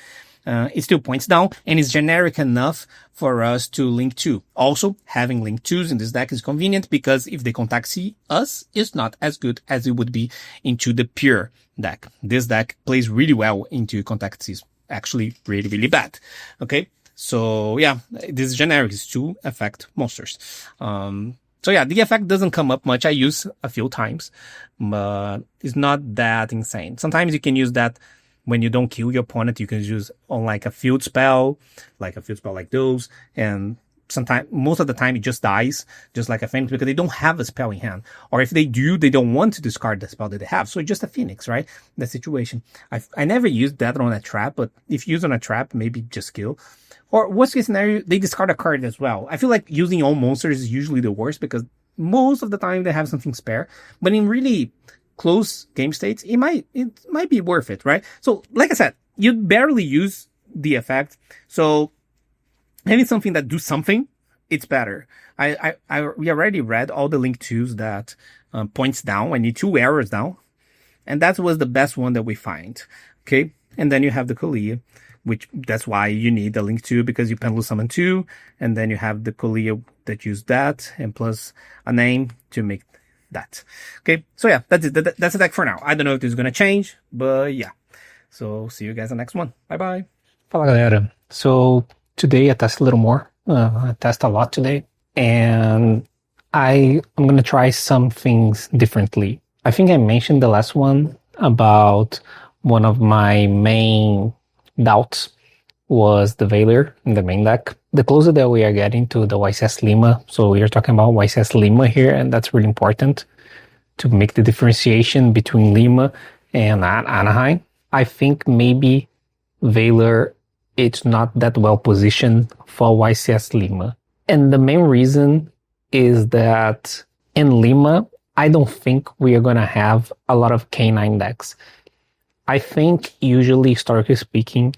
Speaker 2: It still points down, and it's generic enough for us to Link 2. Also, having Link 2s in this deck is convenient, because if they contact see us, it's not as good as it would be into the pure deck. This deck plays really well into contact C's. Actually, really, really bad. Okay. So yeah, this is generic. It's to affect monsters. So yeah, the effect doesn't come up much. I use a few times, but it's not that insane. Sometimes you can use that when you don't kill your opponent. You can use on like a field spell like those. And sometimes, most of the time, it just dies, just like a Phoenix, because they don't have a spell in hand. Or if they do, they don't want to discard the spell that they have. So it's just a Phoenix, right? The situation. I never used that on a trap, but if you use on a trap, maybe just kill. Or worst case scenario, they discard a card as well. I feel like using all monsters is usually the worst, because most of the time they have something spare. But in really close game states, it might be worth it, right? So, like I said, you barely use the effect. So, having something that do something, it's better. We already read all the Link 2s that points down. I need 2 arrows down. And that was the best one that we find. Okay. And then you have the Kalia. which that's why you need the link 2, because you pendulum summon 2, and then you have the Colia that use that, and plus a name to make that. Okay, so yeah, that's it. That's the deck for now. I don't know if this is going to change, but yeah. So see you guys in the next one. Bye-bye.
Speaker 1: Fala, galera. So today I tested a little more. I tested a lot today, and I'm going to try some things differently. I think I mentioned the last one about one of my main doubts was the Veiler in the main deck. The closer that we are getting to the YCS Lima, so we are talking about YCS Lima here, and that's really important to make the differentiation between Lima and Anaheim. I think maybe Veiler, it's not that well positioned for YCS Lima. And the main reason is that in Lima, I don't think we are going to have a lot of K9 decks. I think usually, historically speaking,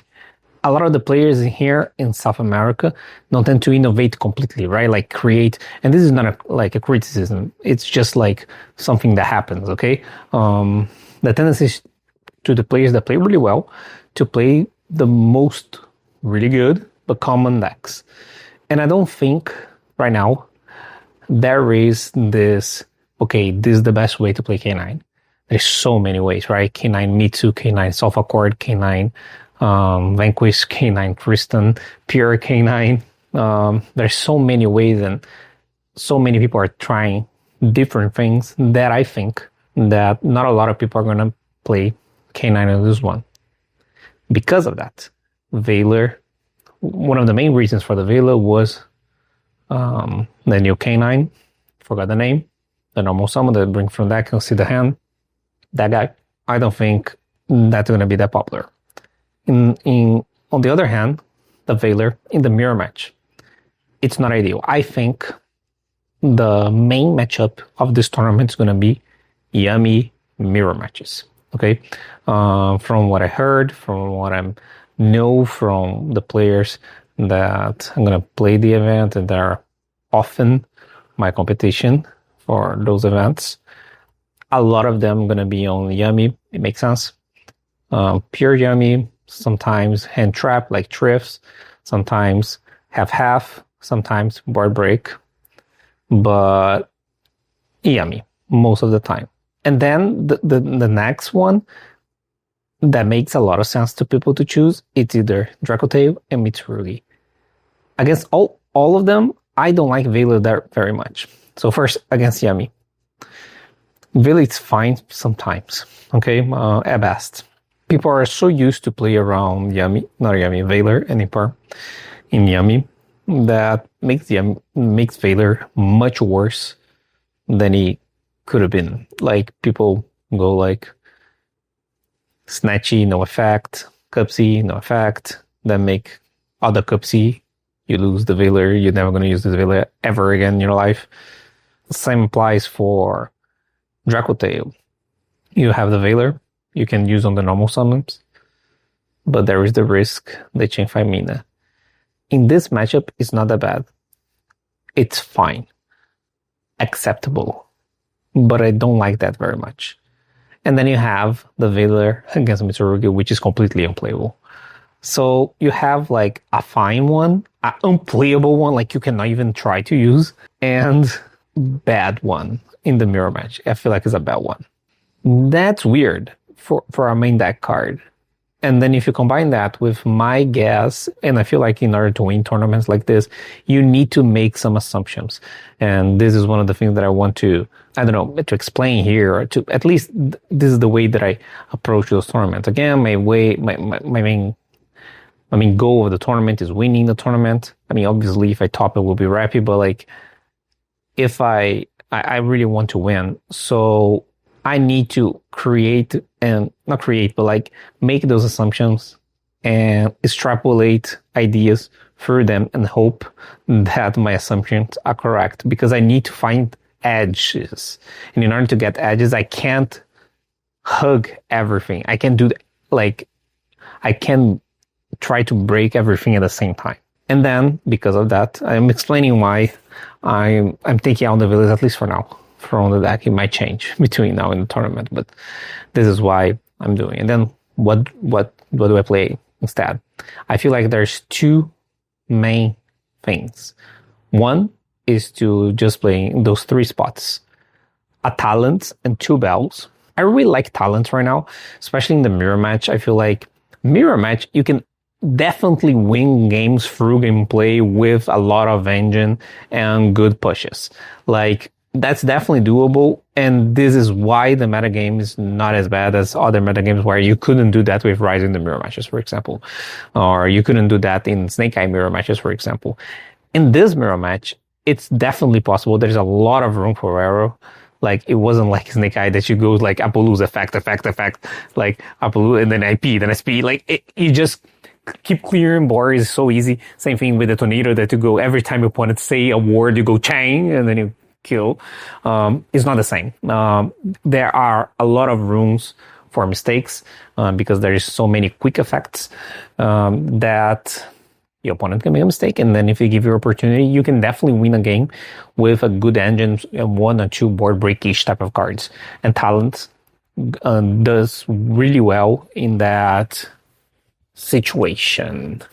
Speaker 1: a lot of the players in here in South America don't tend to innovate completely, right? Like create, and this is not like a criticism. It's just like something that happens, okay? The tendency is to the players that play really well to play the most really good but common decks. And I don't think right now there is this, okay, this is the best way to play K9. There's so many ways, right? K9 Mitsu, K9 Solfachord, K9 Vanquish, K9 Tristan, Pure K9. There's so many ways, and so many people are trying different things that I think that not a lot of people are going to play K9 in this one. Because of that, Veiler, one of the main reasons for the Veiler was the new K9, forgot the name, the normal summon that bring from that, can see the hand. That guy, I don't think that's going to be that popular. On the other hand, the Veiler in the mirror match, it's not ideal. I think the main matchup of this tournament is going to be Yummy mirror matches. Okay, from what I heard, from what I know from the players that I'm going to play the event, and they're often my competition for those events. A lot of them going to be on Yummy. It makes sense. Pure Yummy, sometimes hand trap like Trifts, sometimes half, sometimes board break, but Yummy most of the time. And then the next one that makes a lot of sense to people to choose, it's either Dracotail and Mitsurugi. Against all of them, I don't like Veiler there very much. So first, against Yummy. Veiler is fine sometimes, okay, at best. People are so used to play around Veiler and Impar in Yummy that makes Veiler much worse than he could have been. Like, people go like Snatchy, no effect, Cupsy, no effect, then make other Cupsy, you lose the Veiler, you're never going to use this Veiler ever again in your life. The same applies for Dracotail. You have the Veiler, you can use on the normal summons, but there is the risk they chain 5 mana. In this matchup, it's not that bad. It's fine. Acceptable. But I don't like that very much. And then you have the Veiler against Mitsurugi, which is completely unplayable. So you have like a fine one, an unplayable one, like you cannot even try to use, and bad one in the mirror match. I feel like it's a bad one. That's weird for our main deck card. And then if you combine that with my guess, and I feel like in order to win tournaments like this, you need to make some assumptions. And this is one of the things that I want to, to explain here, or to, at least this is the way that I approach those tournaments. Again, my main goal of the tournament is winning the tournament. I mean, obviously if I top it, we'll be happy, but like, if I really want to win. So I need to make those assumptions and extrapolate ideas through them and hope that my assumptions are correct, because I need to find edges. And in order to get edges, I can't hug everything. I can do I can try to break everything at the same time. And then because of that, I'm explaining why I'm taking out the village, at least for now, from the deck. It might change between now and the tournament, but this is why I'm doing. And then what do I play?
Speaker 2: instead. I feel like there's two main things. One is to just play in those three spots, a talent and two bells. I really like talents right now, especially in the mirror match. I feel like mirror match, you can definitely win games through gameplay with a lot of engine and good pushes. Like, that's definitely doable, and this is why the metagame is not as bad as other metagames where you couldn't do that with Rise in the mirror matches, for example. Or you couldn't do that in Snake Eye mirror matches, for example. In this mirror match, it's definitely possible. There's a lot of room for error. Like, it wasn't like Snake Eye that you go like Apollo's effect, like Apollo and then IP, then SP. Like, you just keep clearing board is so easy. Same thing with the tornado that you go every time your opponent say a word, you go Chang and then you kill. It's not the same. There are a lot of rooms for mistakes because there is so many quick effects that your opponent can make a mistake, and then if you give your opportunity, you can definitely win a game with a good engine and 1 or 2 board break-ish type of cards. And talent does really well in that situation.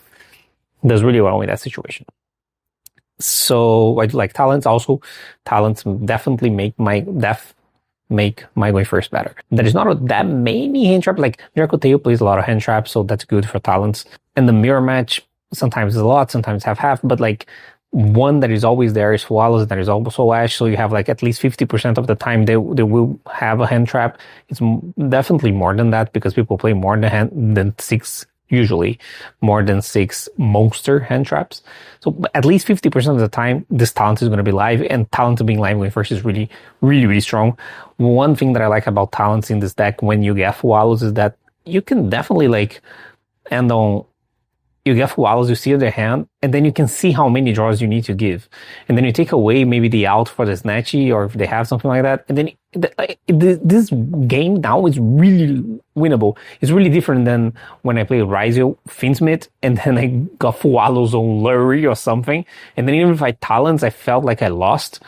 Speaker 2: So I do like talents also. Talents definitely make my going first better. There is not that many hand traps. Like, Draco Tail plays a lot of hand traps, so that's good for talents. And the mirror match, sometimes it's a lot, sometimes half, but like one that is always there is Wallace, that is also Ash, so you have like at least 50% of the time they will have a hand trap. It's definitely more than that because people play more than 6, usually more than 6 monster hand traps. So at least 50% of the time, this talent is going to be live, and talent being live going first is really, really, really strong. One thing that I like about talents in this deck when you get Wallace is that you can definitely like end on. You get Wallace, you see their hand, and then you can see how many draws you need to give. And then you take away maybe the out for the Snatchy, or if they have something like that. And then this game now is really winnable. It's really different than when I played Rizio, Finsmith, and then I got Wallace on Lurie or something. And then even if I talents, I felt like I lost.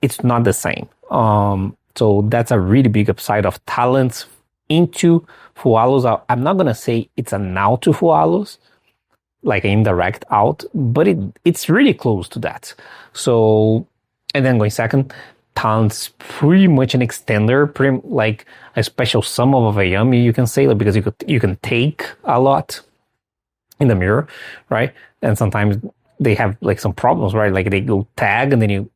Speaker 2: It's not the same. So that's a really big upside of talents into Fualos. I'm not going to say it's a now to Fualos, like an indirect out, but it's really close to that. So, and then going second, talent's pretty much an extender, like a special sum of a Yummy, you can say, like, because you can take a lot in the mirror, right? And sometimes they have like some problems, right? Like they go tag and then you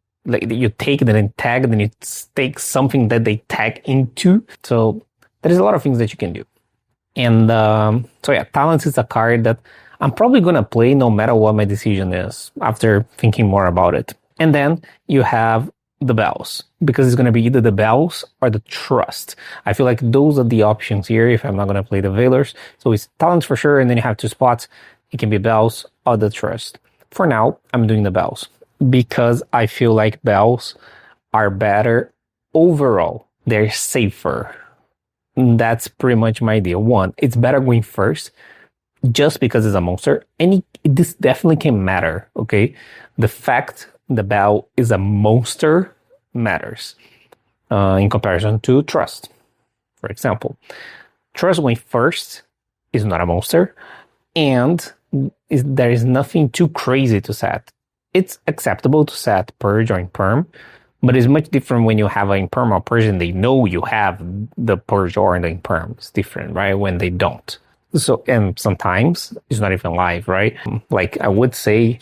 Speaker 2: take and then tag and then you take something that they tag into. So there's a lot of things that you can do. And so yeah, talents is a card that I'm probably going to play no matter what my decision is after thinking more about it. And then you have the bells, because it's going to be either the bells or the trust. I feel like those are the options here if I'm not going to play the Veilers. So it's talents for sure, and then you have 2 spots. It can be bells or the trust. For now, I'm doing the bells because I feel like bells are better overall. They're safer. That's pretty much my idea. 1, it's better going first, just because it's a monster, and this definitely can matter, okay? The fact the bell is a monster matters in comparison to trust. For example, trust going first is not a monster, and there is nothing too crazy to set. It's acceptable to set purge or imperm, but it's much different when you have an imperm or purge and they know you have the purge or the imperm. It's different, right? When they don't. So, and sometimes it's not even live, right? Like, I would say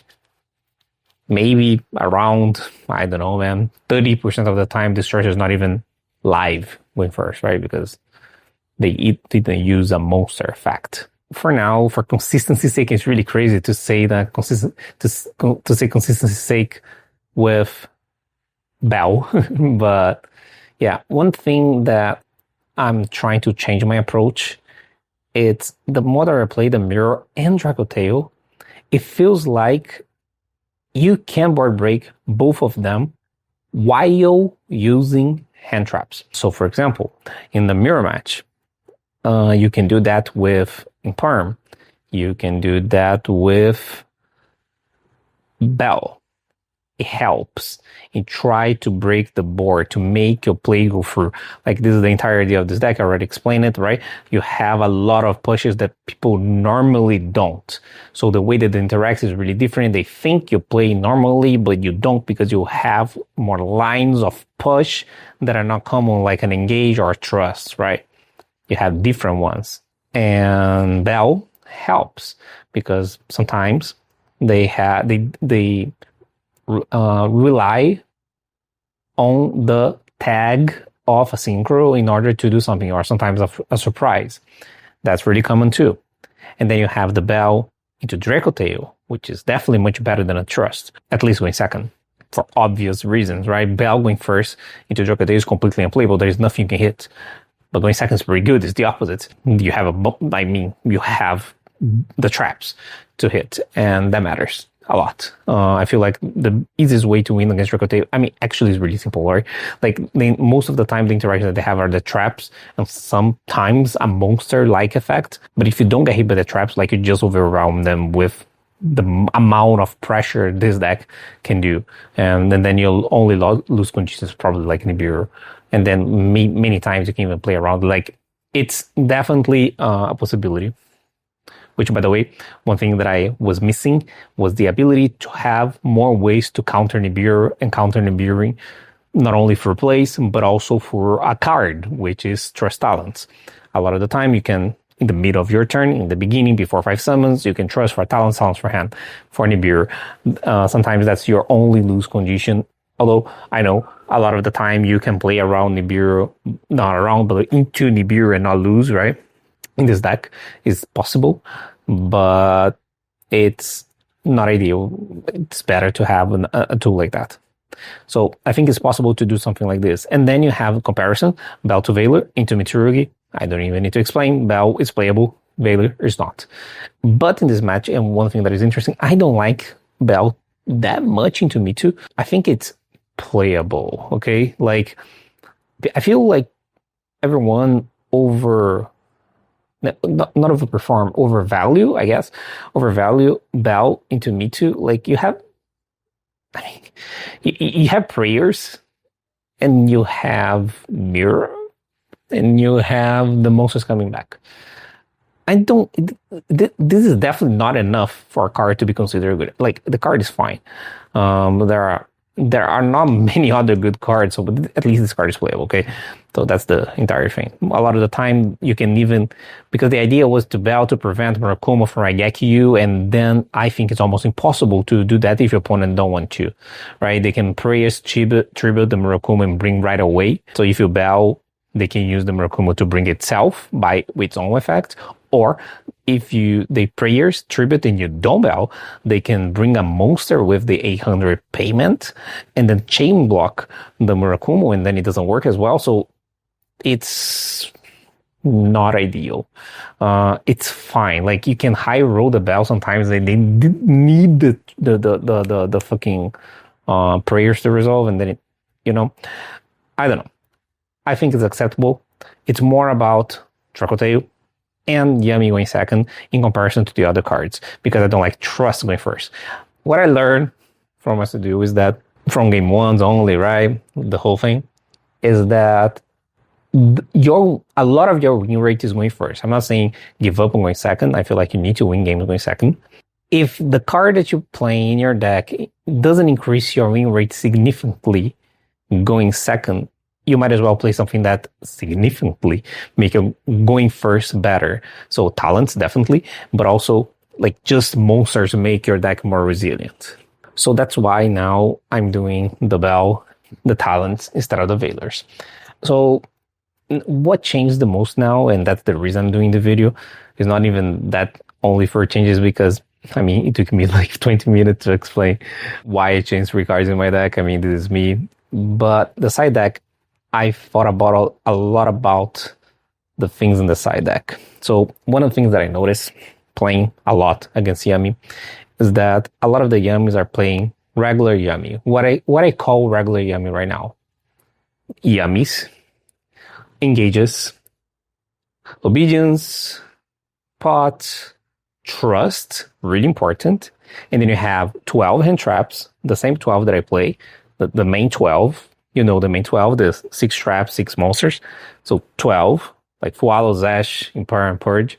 Speaker 2: maybe around, I don't know, man, 30% of the time, this church is not even live when first, right? Because they didn't use a monster effect. For now, for consistency's sake, it's really crazy to say that to say consistency's sake with Bell. But yeah, one thing that I'm trying to change my approach, it's the more that I play the Mirror and Draco Tail, it feels like you can board break both of them while using hand traps. So for example, in the Mirror match, you can do that with Imperm. You can do that with Bell.
Speaker 1: it helps and try to break the board to make your play go through. Like this is the entire idea of this deck. I already explained it, right? You have a lot of pushes that people normally don't. So the way that it interacts is really different. They think you play normally, but you don't because you have more lines of push that are not common, like an engage or a trust, right? You have different ones. And Bell helps because sometimes they rely on the tag of a synchro in order to do something, or sometimes a surprise. That's really common too. And then you have the Bell into Draco Tail, which is definitely much better than a trust, at least going second, for obvious reasons, right? Bell going first into Draco Tail is completely unplayable. There is nothing you can hit. But going second is pretty good. It's the opposite. You have you have the traps to hit, and that matters a lot. I feel like the easiest way to win against Draco Tail, actually it's really simple, right? Like most of the time the interactions that they have are the traps and sometimes a monster-like effect. But if you don't get hit by the traps, like you just overwhelm them with the amount of pressure this deck can do. And then you'll only lose conditions probably like Nibiru. And then many times you can even play around. Like it's definitely a possibility. Which, by the way, one thing that I was missing was the ability to have more ways to counter Nibiru and counter Nibiru, not only for plays, but also for a card, which is Trust Talents. A lot of the time you can, in the middle of your turn, in the beginning, before 5 summons, you can Trust for Talents for hand, for Nibiru. Sometimes that's your only lose condition. Although I know a lot of the time you can play around Nibiru, not around, but into Nibiru and not lose, right? In this deck is possible, but it's not ideal. It's better to have a tool like that. So I think it's possible to do something like this. And then you have a comparison, Bell to Veiler into Mitsurugi. I don't even need to explain. Bell is playable, Veiler is not. But in this match, and one thing that is interesting, I don't like Bell that much into Mitsu. I think it's playable, okay? Like, I feel like everyone not overperform, overvalue, I guess. Overvalue Bell into Mitsu. Like you have prayers and you have mirror and you have the monsters coming back. This is definitely not enough for a card to be considered good. Like the card is fine. There are not many other good cards, so at least this card is playable, okay? So that's the entire thing. A lot of the time, you can even, because the idea was to Bell to prevent Murakumo from Raigeki you, and then I think it's almost impossible to do that if your opponent don't want to, right? They can prayers tribute the Murakumo and bring right away. So if you Bell, they can use the Murakumo to bring itself with its own effect, or if they prayers tribute and you don't Bell, they can bring a monster with the 800 payment and then chain block the Murakumo, and then it doesn't work as well. So it's not ideal. It's fine. Like you can high roll the Bell sometimes. They need the fucking prayers to resolve, and then I don't know. I think it's acceptable. It's more about Dracotail and Yummy going second in comparison to the other cards, because I don't like Trust going first. What I learned from us to do is that from game ones only, right? The whole thing is that a lot of your win rate is going first. I'm not saying give up on going second. I feel like you need to win games going second. If the card that you play in your deck doesn't increase your win rate significantly going second, you might as well play something that significantly make your going first better. So talents, definitely, but also like just monsters make your deck more resilient. So that's why now I'm doing the Bell, the talents, instead of the Veilers. So what changed the most now, and that's the reason I'm doing the video, is not even that only for changes, because it took me like 20 minutes to explain why I changed 3 cards in my deck. This is me. But the side deck, I thought about a lot about the things in the side deck. So one of the things that I noticed playing a lot against Yummy is that a lot of the Yummies are playing regular Yummy. What I call regular Yummy right now. Yummies, engages, obedience, pot, trust, really important,
Speaker 2: And then you have 12 hand traps, the same 12 that I play, the main 12, the main 12, the 6 traps, 6 monsters. So 12, like Fualo, Zash, Impar, and Purge.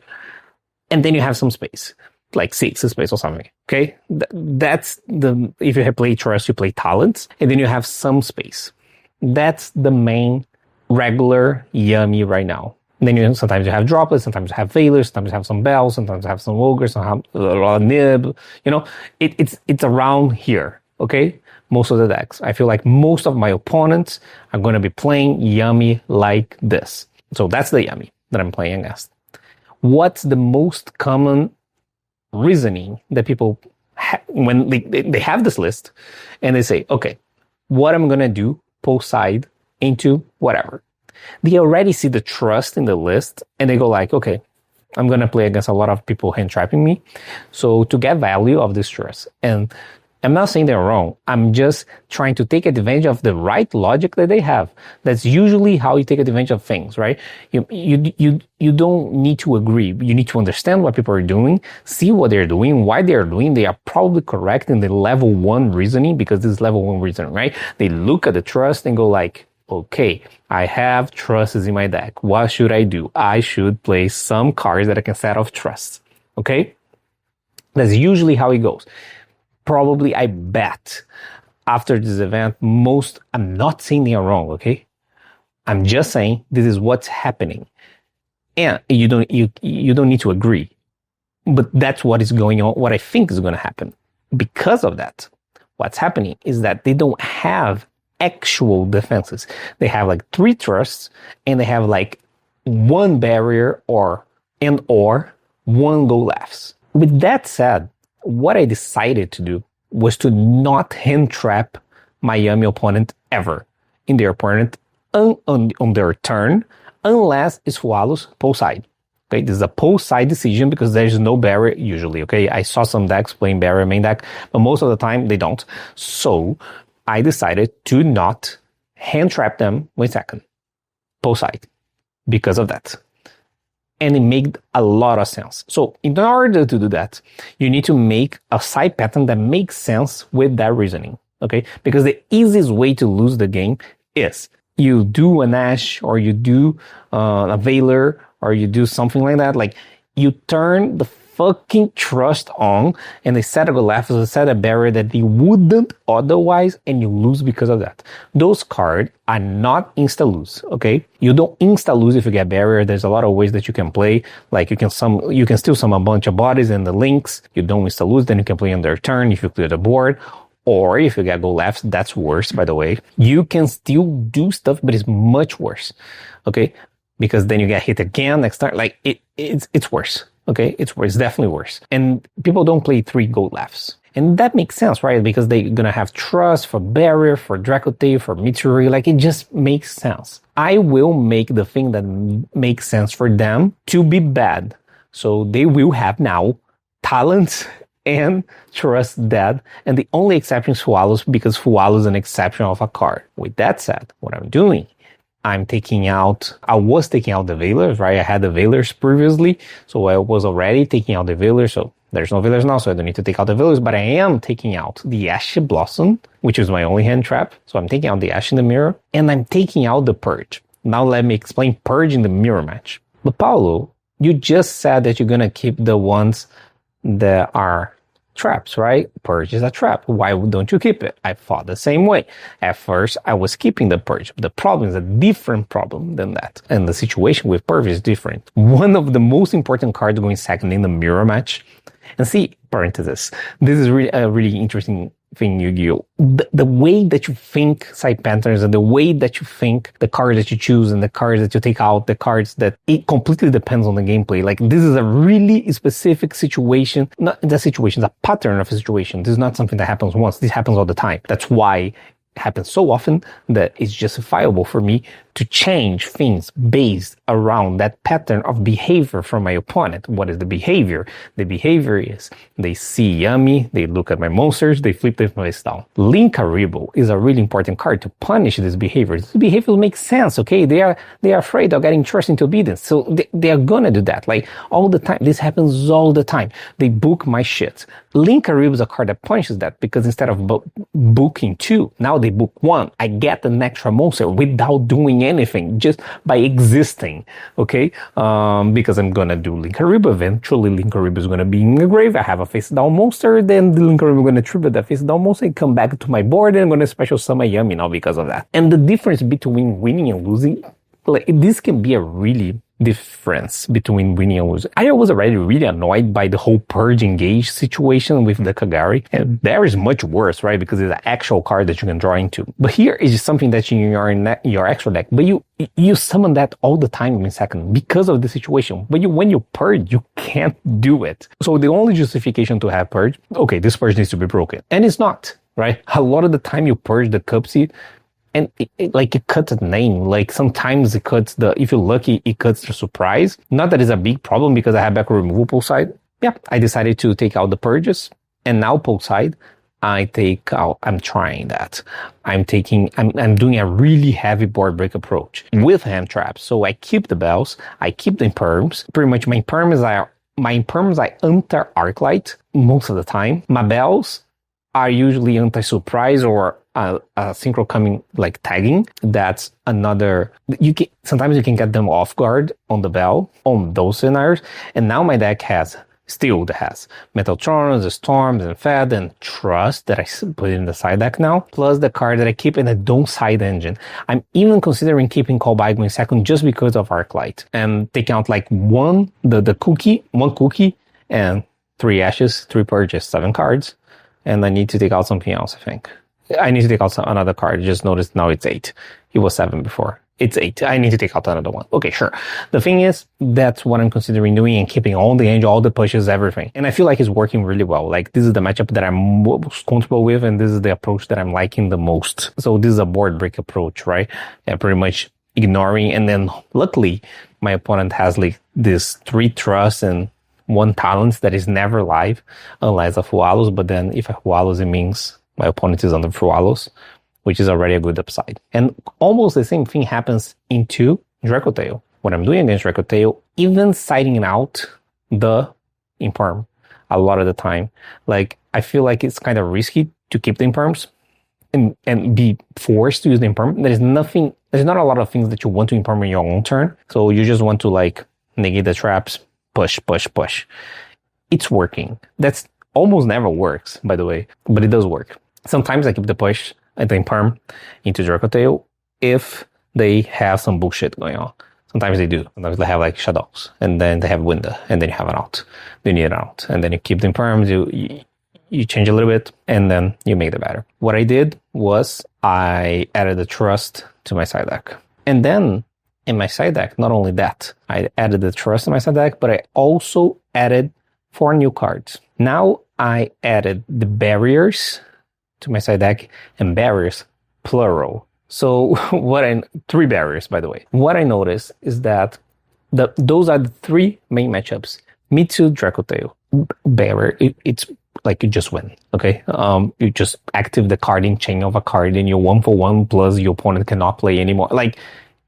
Speaker 2: And then you have some space, like 6 space or something, okay? That's if you play Trust, you play Talents, and then you have some space. That's the main regular Yummy right now. And then sometimes you have Droplets, sometimes you have Veilers, sometimes you have some Bells, sometimes you have some Ogres, sometimes a lot of Nib, it's around here, okay? Most of the decks. I feel like most of my opponents are going to be playing Yummy like this. So that's the Yummy that I'm playing against. What's the most common reasoning that people when they have this list and they say, okay, what I'm going to do, post side into whatever. They already see the trust in the list and they go like, okay, I'm going to play against a lot of people hand trapping me. So to get value of this trust, and I'm not saying they're wrong. I'm just trying to take advantage of the right logic that they have. That's usually how you take advantage of things, right? You don't need to agree. You need to understand what people are doing, see what they're doing, why they're doing. They are probably correct in the level 1 reasoning, because this is level 1 reasoning, right? They look at the trust and go like, okay, I have trusts in my deck. What should I do? I should play some cards that I can set off trust. Okay? That's usually how it goes. Probably, I bet, after this event, I'm not saying they're wrong, okay? I'm just saying this is what's happening. And you don't need to agree. But that's what is going on, what I think is going to happen. Because of that, what's happening is that they don't have actual defenses. They have like 3 trusts, and they have like 1 barrier or 1 go lefts. With that said, what I decided to do was to not hand trap my Yummy opponent ever in their opponent on their turn, unless it swallows post side. Okay, this is a post side decision because there's no barrier usually. Okay, I saw some decks playing barrier main deck, but most of the time they don't. So I decided to not hand trap them 1 second post side because of that. And it made a lot of sense. So in order to do that, you need to make a side pattern that makes sense with that reasoning, okay? Because the easiest way to lose the game is you do an Ash, or you do a Veiler, or you do something like that. Like, you turn the fucking trust on, and they set a go left, so they set a barrier that they wouldn't otherwise, and you lose because of that. Those cards are not insta-lose, okay? You don't insta-lose if you get barrier. There's a lot of ways that you can play. Like, you can still summon a bunch of bodies and the links. You don't insta-lose, then you can play on their turn if you clear the board. Or if you get go left, that's worse, by the way. You can still do stuff, but it's much worse, okay? Because then you get hit again next turn. Like, it's worse. Okay, it's definitely worse. And people don't play 3 gold lefts. And that makes sense, right? Because they're gonna have trust for barrier, for Dracote, for Meteor. Like, it just makes sense. I will make the thing that makes sense for them to be bad. So they will have now talents and trust dead. And the only exception is Swallows, because Swallows is an exception of a card. With that said, what I'm doing, I was taking out the Veilers, right? I had the Veilers previously, so I was already taking out the Veilers, so there's no Veilers now, so I don't need to take out the Veilers, but I am taking out the Ash Blossom, which is my only hand trap, so I'm taking out the Ash in the mirror, and I'm taking out the Purge. Now let me explain Purge in the mirror match. But Paulo, you just said that you're gonna keep the ones that are traps, right? Purge is a trap. Why don't you keep it? I thought the same way. At first, I was keeping the Purge. The problem is a different problem than that. And the situation with Purge is different. One of the most important cards going second in the mirror match. And see, parenthesis, this is really a really interesting thing, Yu-Gi-Oh! The way that you think side patterns, and the way that you think the cards that you choose and the cards that you take out, the cards that it completely depends on the gameplay. Like, this is a really specific situation, not the situation, it's a pattern of a situation. This is not something that happens once. This happens all the time. That's why it happens so often that it's justifiable for me
Speaker 1: to change things based around that pattern of behavior from my opponent. What is the behavior? The behavior is they see Yummy, they look at my monsters, they flip them face down. Linkuriboh is a really important card to punish this behavior. This behavior makes sense, okay? They are afraid of getting trust into obedience, so they are gonna do that, like all the time. This happens all the time. They book my shit. Linkuriboh is a card that punishes that, because instead of booking 2, now they book 1. I get an extra monster without doing anything, just by existing, okay? Because I'm gonna do Linkuriboh. Eventually, Linkuriboh is gonna be in the grave. I have a face down monster, then the Linkuriboh is gonna tribute that face down monster and come back to my board, and I'm gonna special summon Yummy now because of that. And the difference between winning and losing, like, this can be a really difference between winning and losing. I was already really annoyed by the whole purge engage situation with the Kagari, and there is much worse, right? Because it's an actual card that you can draw into. But here is something that you are in your extra deck, but you summon that all the time in second because of the situation. But when you purge, you can't do it. So the only justification to have purge, okay, this purge needs to be broken, and it's not, right? A lot of the time you purge the cup seed, and it cuts the name. Like sometimes it cuts if you're lucky, it cuts the surprise. Not that it's a big problem because I have back removal pull side. Yeah, I decided to take out the purges, and now pull side, I'm trying that. I'm doing a really heavy board break approach with hand traps. So I keep the bells, I keep the imperms. Pretty much my imperms I enter Arclight most of the time. My bells are usually anti-surprise or a synchro coming, like tagging. That's another, sometimes you can get them off guard on the bell on those scenarios. And now my deck has Metaltrons, Storms, and Fed, and Trust that I put in the side deck now, plus the card that I keep in the don't side engine. I'm even considering keeping Callbygo in second just because of Arclight, and taking out like one cookie, and 3 ashes, 3 purges, 7 cards. And I need to take out something else, I think. I need to take out another card. Just noticed now it's 8. It was 7 before. It's 8. I need to take out another one. Okay, sure. The thing is, that's what I'm considering doing, and keeping all the angel, all the pushes, everything. And I feel like it's working really well. Like, this is the matchup that I'm most comfortable with, and this is the approach that I'm liking the most. So this is a board break approach, right? Yeah, pretty much ignoring. And then luckily, my opponent has like this 3 trusts and 1 talents that is never live unless a Fualos, but then if a Fualos, it means my opponent is on the Fualos, which is already a good upside. And almost the same thing happens into Dracotail. What I'm doing against Dracotail, even siding out the Imperm a lot of the time, like I feel like it's kind of risky to keep the Imperms and be forced to use the Imperm. There's not a lot of things that you want to Imperm in your own turn, so you just want to like negate the traps, push. It's working. That's almost never works, by the way, but it does work. Sometimes I keep the push and the Imperm into Dracotail if they have some bullshit going on. Sometimes they do. Sometimes they have like shadows, and then they have window, and then you have an out. You need an out, and then you keep the Imperms, you change a little bit, and then you make the better. What I did was I added the trust to my side deck. And then in my side deck, not only that, I added the trust in my side deck, but I also added 4 new cards. Now I added the barriers to my side deck, and barriers plural. So 3 barriers, by the way. What I noticed is that those are the 3 main matchups. Mitsu, Dracotail, barrier. It's like you just win, okay? You just active the card in chain of a card, and you're 1-for-1 plus your opponent cannot play anymore. Like,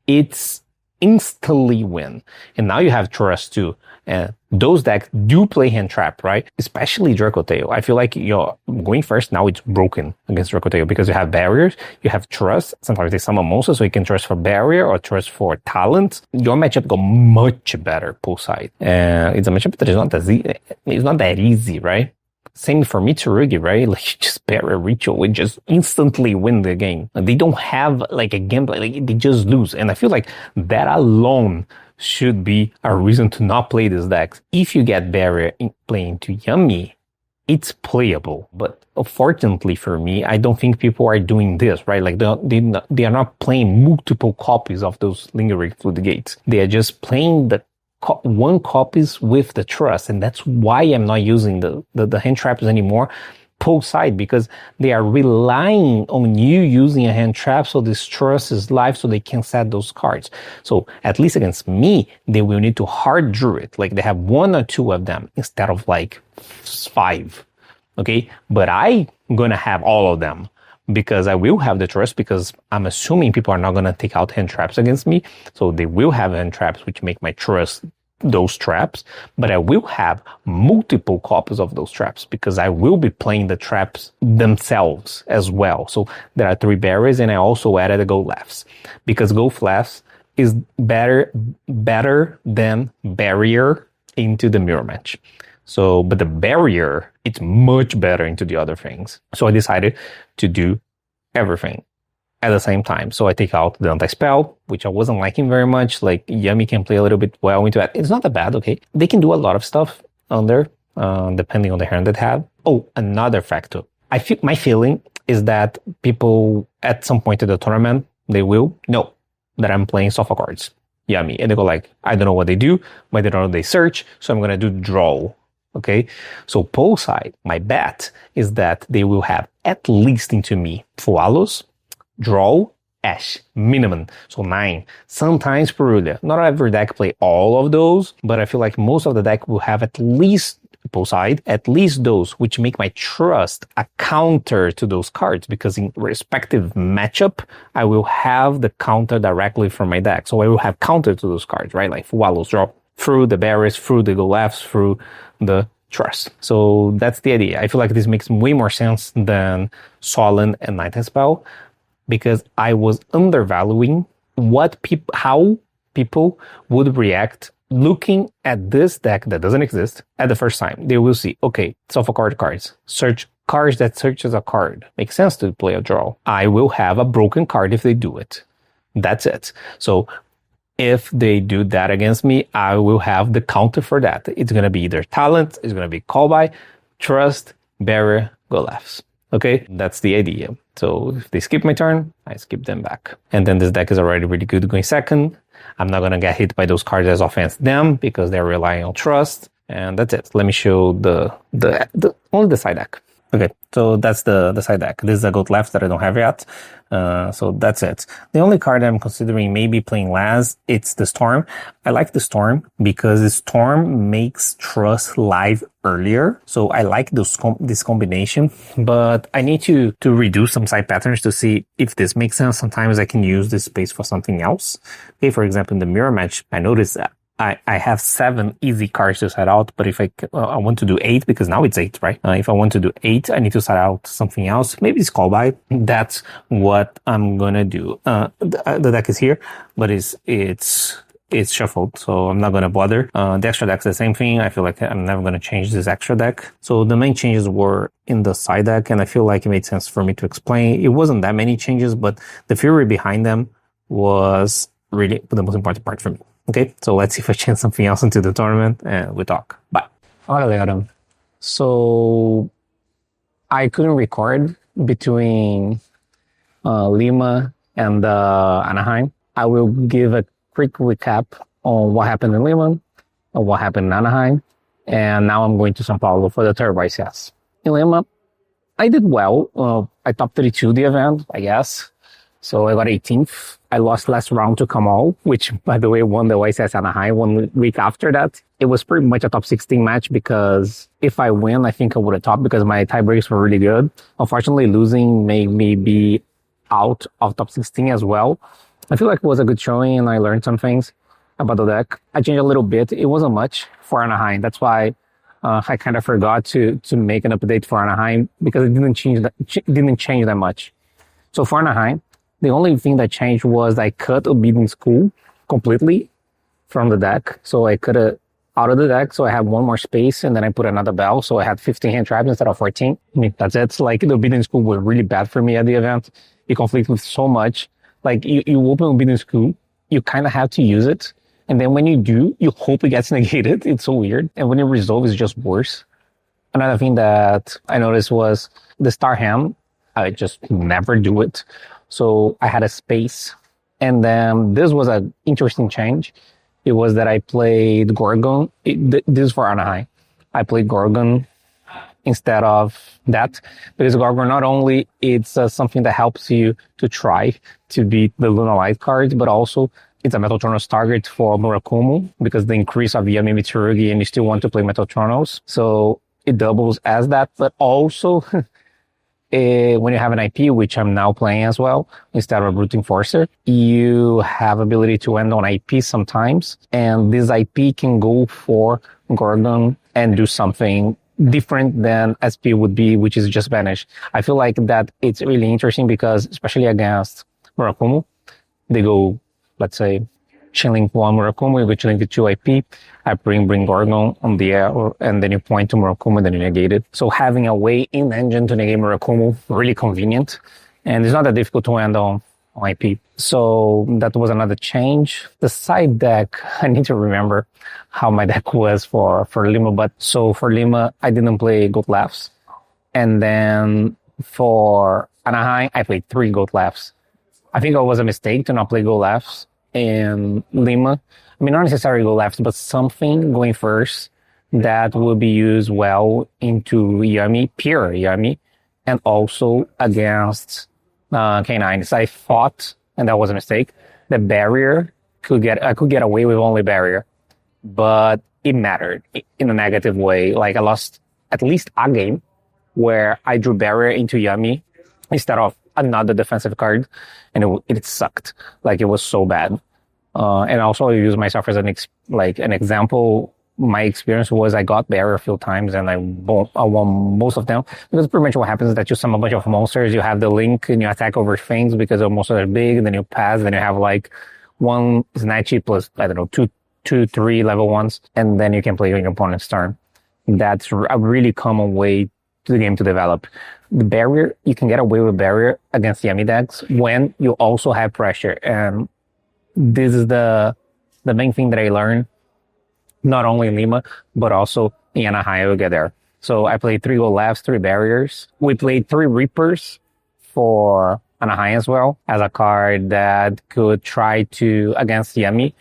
Speaker 1: it's instantly win. And now you have trust too. And those decks do play hand trap, right? Especially Dracotail. I feel like you're going first now, it's broken against Dracotail because you have barriers, you have trust. Sometimes they summon monsters, so you can trust for barrier or trust for talent. Your matchup go much better pull side. And it's a matchup that is not that easy, right? Same for Mitsurugi, right? Like, you just barrier ritual and just instantly win the game. They don't have like a gameplay, like they just lose. And I feel like that alone should be a reason to not play this deck. If you get barrier in playing to Yummy, it's playable. But unfortunately for me, I don't think people are doing this, right? Like they are not playing multiple copies of those lingering through the gates. They are just playing the 1 copies with the trust. And that's why I'm not using the hand traps anymore.
Speaker 2: post side because they are relying on you using a hand trap so this trust is live so they can set those cards. So at least against me, they will need to hard draw it. Like they have 1 or 2 of them instead of like 5. Okay, but I'm gonna have all of them because I will have the trust because I'm assuming people are not gonna take out hand traps against me. So they will have hand traps which make my trust those traps, but I will have multiple copies of those traps because I will be playing the traps themselves as well. So there are 3 barriers and I also added a go lefts because go lefts is better than barrier into the mirror match. So, but the barrier, it's much better into the other things. So I decided to do everything at the same time. So I take out the anti-spell, which I wasn't liking very much. Like Yummy can play a little bit well into it. It's not that bad, okay? They can do a lot of stuff on there, depending on the hand they have. Oh, another factor. My feeling is that people at some point in the tournament, they will know that I'm playing Solfachords, Yummy. And they go like, I don't know what they do, but they don't know they search, so I'm going to do draw. Okay, so pole side, my bet is that they will have at least into me Fualos, draw, Ash, minimum. So 9. Sometimes Perulia. Not every deck play all of those, but I feel like most of the deck will have at least pole side, at least those, which make my trust a counter to those cards because in respective matchup, I will have the counter directly from my deck. So I will have counter to those cards, right? Like Fualos draw through the barriers, through the go lefts, through the trust. So that's the idea. I feel like this makes way more sense than Solen and Night Spell because I was undervaluing how people would react looking at this deck that doesn't exist at the first time. They will see, okay, Solfachord cards, search cards that search as a card. Makes sense to play a draw. I will have a broken card if they do it. That's it. So if they do that against me, I will have the counter for that. It's going to be either talent, it's going to be call by, trust, barrier, go lefts. Okay, that's the idea. So if they skip my turn, I skip them back. And then this deck is already really good going second. I'm not going to get hit by those cards as offense them because they're relying on trust. And that's it. Let me show the only the side deck. Okay, so that's the side deck. This is a goat left that I don't have yet. So that's it. The only card I'm considering maybe playing last, it's the Storm. I like the Storm because the Storm makes Trust live earlier. So I like this combination, but I need to reduce some side patterns to see if this makes sense. Sometimes I can use this space for something else. Okay, for example, in the mirror match, I noticed that I have 7 easy cards to set out, but if I want to do 8, because now it's 8, right? If I want to do 8, I need to set out something else. Maybe it's call by. That's what I'm gonna do. The deck is here, but it's shuffled, so I'm not gonna bother. The extra deck's the same thing. I feel like I'm never gonna change this extra deck. So the main changes were in the side deck, and I feel like it made sense for me to explain. It wasn't that many changes, but the theory behind them was really the most important part for me. Okay, so let's see if I change something else into the tournament and we talk. Bye. Olha, galera. So I couldn't record between Lima and Anaheim. I will give a quick recap on what happened in Lima and what happened in Anaheim. And now I'm going to Sao Paulo for the third YCS. In Lima, I did well. I top 32 the event, I guess. So I got 18th. I lost last round to Kamal, which, by the way, won the YCS Anaheim 1 week after that. It was pretty much a top 16 match because if I win, I think I would have topped because my tiebreaks were really good. Unfortunately, losing made me be out of top 16 as well. I feel like it was a good showing and I learned some things about the deck. I changed a little bit. It wasn't much for Anaheim. That's why I kind of forgot to make an update for Anaheim because it didn't change that much. So for Anaheim, the only thing that changed was I cut Obedient School completely from the deck. So I cut it out of the deck. So I had one more space and then I put another bell. So I had 15 hand traps instead of 14. I mean, that's it. Like the Obedient School was really bad for me at the event. It conflicts with so much. Like you open Obedient School, you kind of have to use it. And then when you do, you hope it gets negated. It's so weird. And when it resolves, it's just worse. Another thing that I noticed was the Star Ham. I just never do it. So I had a space. And then this was an interesting change. It was that I played Gorgon. This is for Anaheim. I played Gorgon
Speaker 1: instead of that, because Gorgon not only it's something that helps you to try to beat the Luna Light cards, but also it's a Metatronus target for Murakumo because the increase of Yummy Mitsurugi and you still want to play Metatronus. So it doubles as that, but also when you have an IP, which I'm now playing as well, instead of a Brute Enforcer, you have ability to end on IP sometimes, and this IP can go for Gorgon and do something different than SP would be, which is just banish. I feel like that it's really interesting because, especially against Murakumo, they go, let's say, chilling 1 Murakumo, you go chilling to 2 IP, I bring Gorgon on the air, and then you point to Murakumo, then you negate it. So having a way in engine to negate Murakumo, really convenient, and it's not that difficult to end on IP. So that was another change. The side deck, I need to remember how my deck was for Lima, but so for Lima, I didn't play Goat Laughs. And then for Anaheim, I played 3 Goat Laughs. I think it was a mistake to not play Goat Laughs in Lima. I mean, not necessarily Goat Laughs, but something going first that will be used well into Yummy, pure Yummy, and also against K9s. I thought, and that was a mistake, the barrier I could get away with only barrier, but it mattered in a negative way. Like I lost at least a game where I drew barrier into Yummy instead of another defensive card, and it sucked. Like it was so bad. And also I use myself as an example. My experience was I got barrier a few times and I won most of them, because pretty much what happens is that you summon a bunch of monsters, you have the link and you attack over things because the monsters are big, and then you pass, then you have like 1 Snatchy plus, I don't know, 3 level 1s, and then you can play your opponent's turn. That's a really common way to the game to develop. The barrier, you can get away with barrier against Yummy decks when you also have pressure, and this is the main thing that I learned, not only in Lima, but also in Anaheim, we get there. So I played 3 Gold Laughs, 3 barriers. We played 3 Reapers for Anaheim as well, as a card that could try to, against Yummy,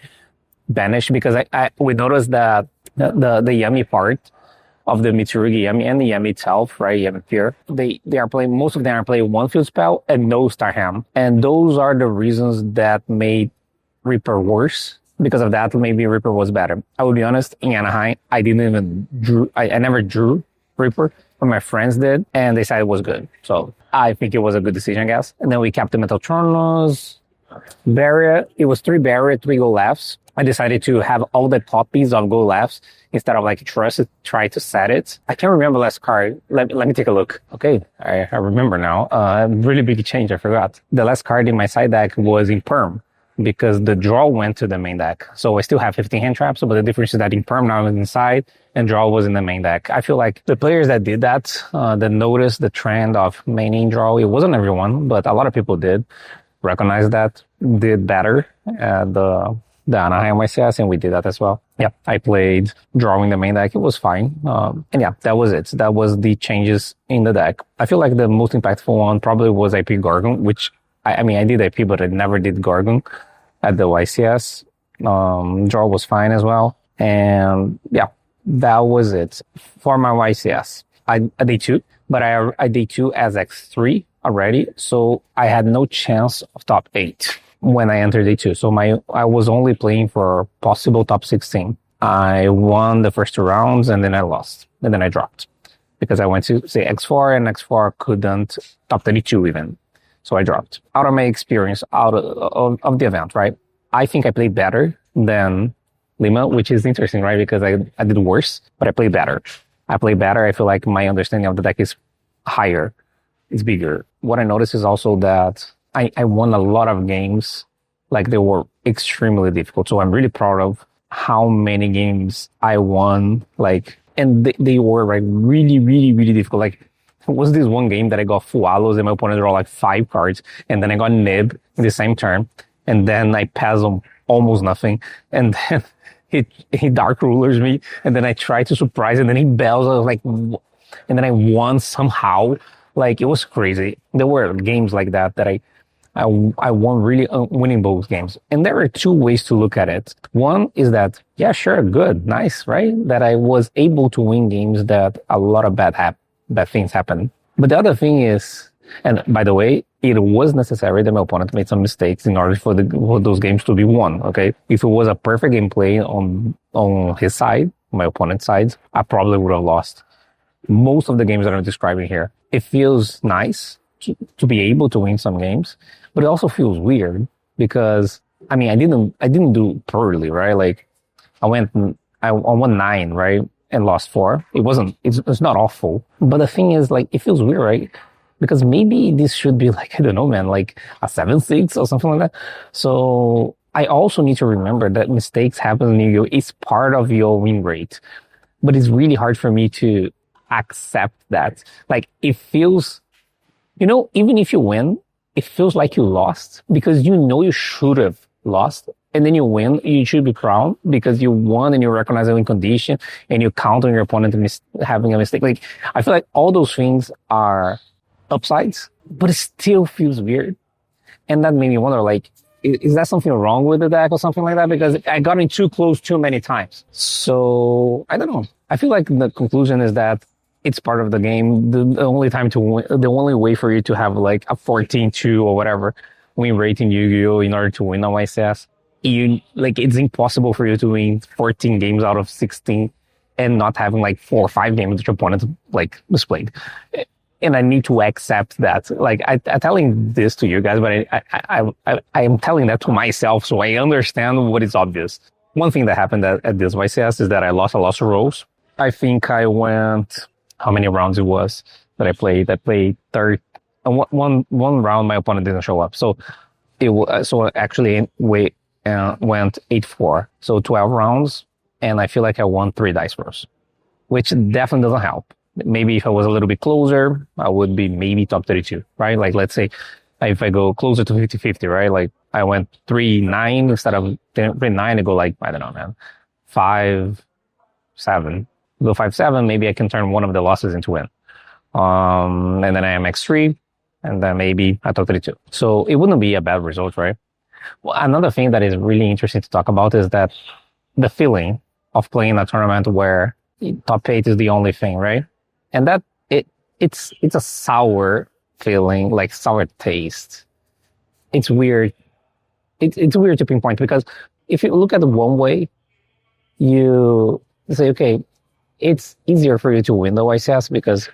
Speaker 1: banish, because we noticed that the Yummy part of the Mitsurugi Yummy and the Yummy itself, right, Yummy Pure, they are playing, most of them are playing 1 field spell and no Starham. And those are the reasons that made Reaper worse. Because of that, maybe Reaper was better. I will be honest, in Anaheim, I never drew Reaper, but my friends did, and they said it was good. So I think it was a good decision, I guess. And then we kept the Metatronus, barrier. It was 3 barrier, 3 Gold Laughs. I decided to have all the copies of Gold Laughs instead of like try to set it. I can't remember last card. Let me take a look. Okay, I remember now. Really big change, I forgot. The last card in my side deck was in Perm, because the draw went to the main deck. So I still have 15 hand traps, but the difference is that in Perm now is inside and draw was in the main deck. I feel like the players that did that, that noticed the trend of maining draw, it wasn't everyone, but a lot of people did recognize that, did better at the Anaheim YCS, and we did that as well. Yeah, I played drawing the main deck. It was fine. And yeah, that was it. That was the changes in the deck. I feel like the most impactful one probably was IP Gorgon, which I mean, I did IP, but I never did Gorgon at the YCS. Draw was fine as well. And yeah, that was it for my YCS. I did 2, but I did 2 as X3 already. So I had no chance of top 8 when I entered day 2. So I was only playing for possible top 16. I won the first 2 rounds and then I lost. And then I dropped because I went to say X4 and X4 couldn't top 32 even. So I dropped. Out of my experience, out of the event, right? I think I played better than Lima, which is interesting, right? Because I did worse, but I played better. I feel like my understanding of the deck is higher. It's bigger. What I noticed is also that I won a lot of games. Like they were extremely difficult. So I'm really proud of how many games I won. Like, and they were like really, really, really difficult. Like, was this one game that I got full allos and my opponent draw like 5 cards, and then I got Nib in the same turn, and then I pass him almost nothing, and then he Dark Rulers me, and then I try to surprise, and then he bells. I was like, and then I won somehow. Like, it was crazy. There were games like that I won really winning both games. And there are 2 ways to look at it. One is that, yeah, sure, good, nice, right? That I was able to win games that a lot of bad that things happen. But the other thing is, and by the way, it was necessary that my opponent made some mistakes in order for those games to be won, okay? If it was a perfect gameplay on his side, my opponent's side, I probably would have lost most of the games that I'm describing here. It feels nice to be able to win some games, but it also feels weird because, I mean, I didn't do poorly, right? Like, I won 9, right? And lost 4. It's not awful. But the thing is, like, it feels weird, right? Because maybe this should be like, I don't know, man, like a 7-6 or something like that. So I also need to remember that mistakes happen in Yu-Gi-Oh! It's part of your win rate. But it's really hard for me to accept that. Like, it feels, even if you win, it feels like you lost because you should have lost. And then you win, you should be proud because you won and you recognize the win condition and you count on your opponent having a mistake. Like, I feel like all those things are upsides, but it still feels weird. And that made me wonder, like, is that something wrong with the deck or something like that? Because I got in too close too many times. So, I don't know. I feel like the conclusion is that it's part of the game. The only time to win, the only way for you to have like a 14-2 or whatever win rate in Yu-Gi-Oh! In order to win on YCS, it's impossible for you to win 14 games out of 16 and not having like 4 or 5 games that your opponent like misplayed. And I need to accept that. Like, I'm telling this to you guys, but I am telling that to myself so I understand what is obvious. One thing that happened at this YCS is that I lost a lot of rows. I think I went, how many rounds it was that I played? I played third. One round, my opponent didn't show up. So actually went 8-4. So 12 rounds. And I feel like I won 3 dice rolls, which definitely doesn't help. Maybe if I was a little bit closer, I would be maybe top 32, right? Like, let's say if I go closer to 50-50, right? Like, I went 3-9 instead of 3-9, I go like, I don't know, man, 5-7. Go 5-7, maybe I can turn one of the losses into win. And then I am X3, and then maybe I top 32. So it wouldn't be a bad result, right? Well, another thing that is really interesting to talk about is that the feeling of playing a tournament where top 8 is the only thing, right? And that it's a sour feeling, like sour taste. It's weird. It's weird to pinpoint because if you look at it one way, you say, okay, it's easier for you to win the YCS because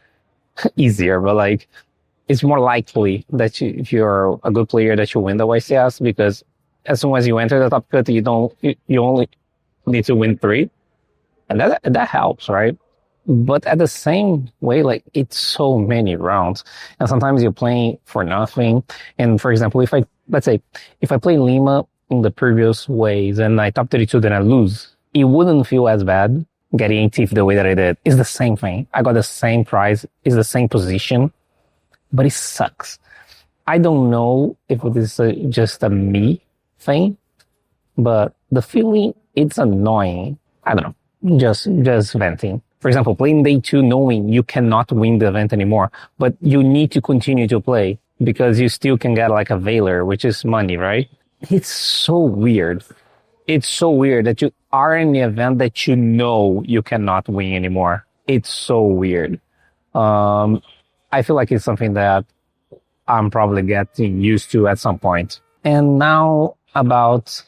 Speaker 1: easier, but like it's more likely that if you're a good player that you win the YCS because as soon as you enter the top cut, you only need to win 3, and that helps, right? But at the same way, like, it's so many rounds, and sometimes you're playing for nothing. And for example, let's say if I play Lima in the previous ways and I top 32, then I lose, it wouldn't feel as bad getting 18th the way that I did. It's the same thing. I got the same prize, it's the same position, but it sucks. I don't know if it is just a me thing, but the feeling, it's annoying. I don't know, just venting. For example, playing day 2 knowing you cannot win the event anymore, but you need to continue to play because you still can get like a Veiler, which is money, right? It's so weird. It's so weird that you are in the event that you know you cannot win anymore. It's so weird. I feel like it's something that I'm probably getting used to at some point. And now about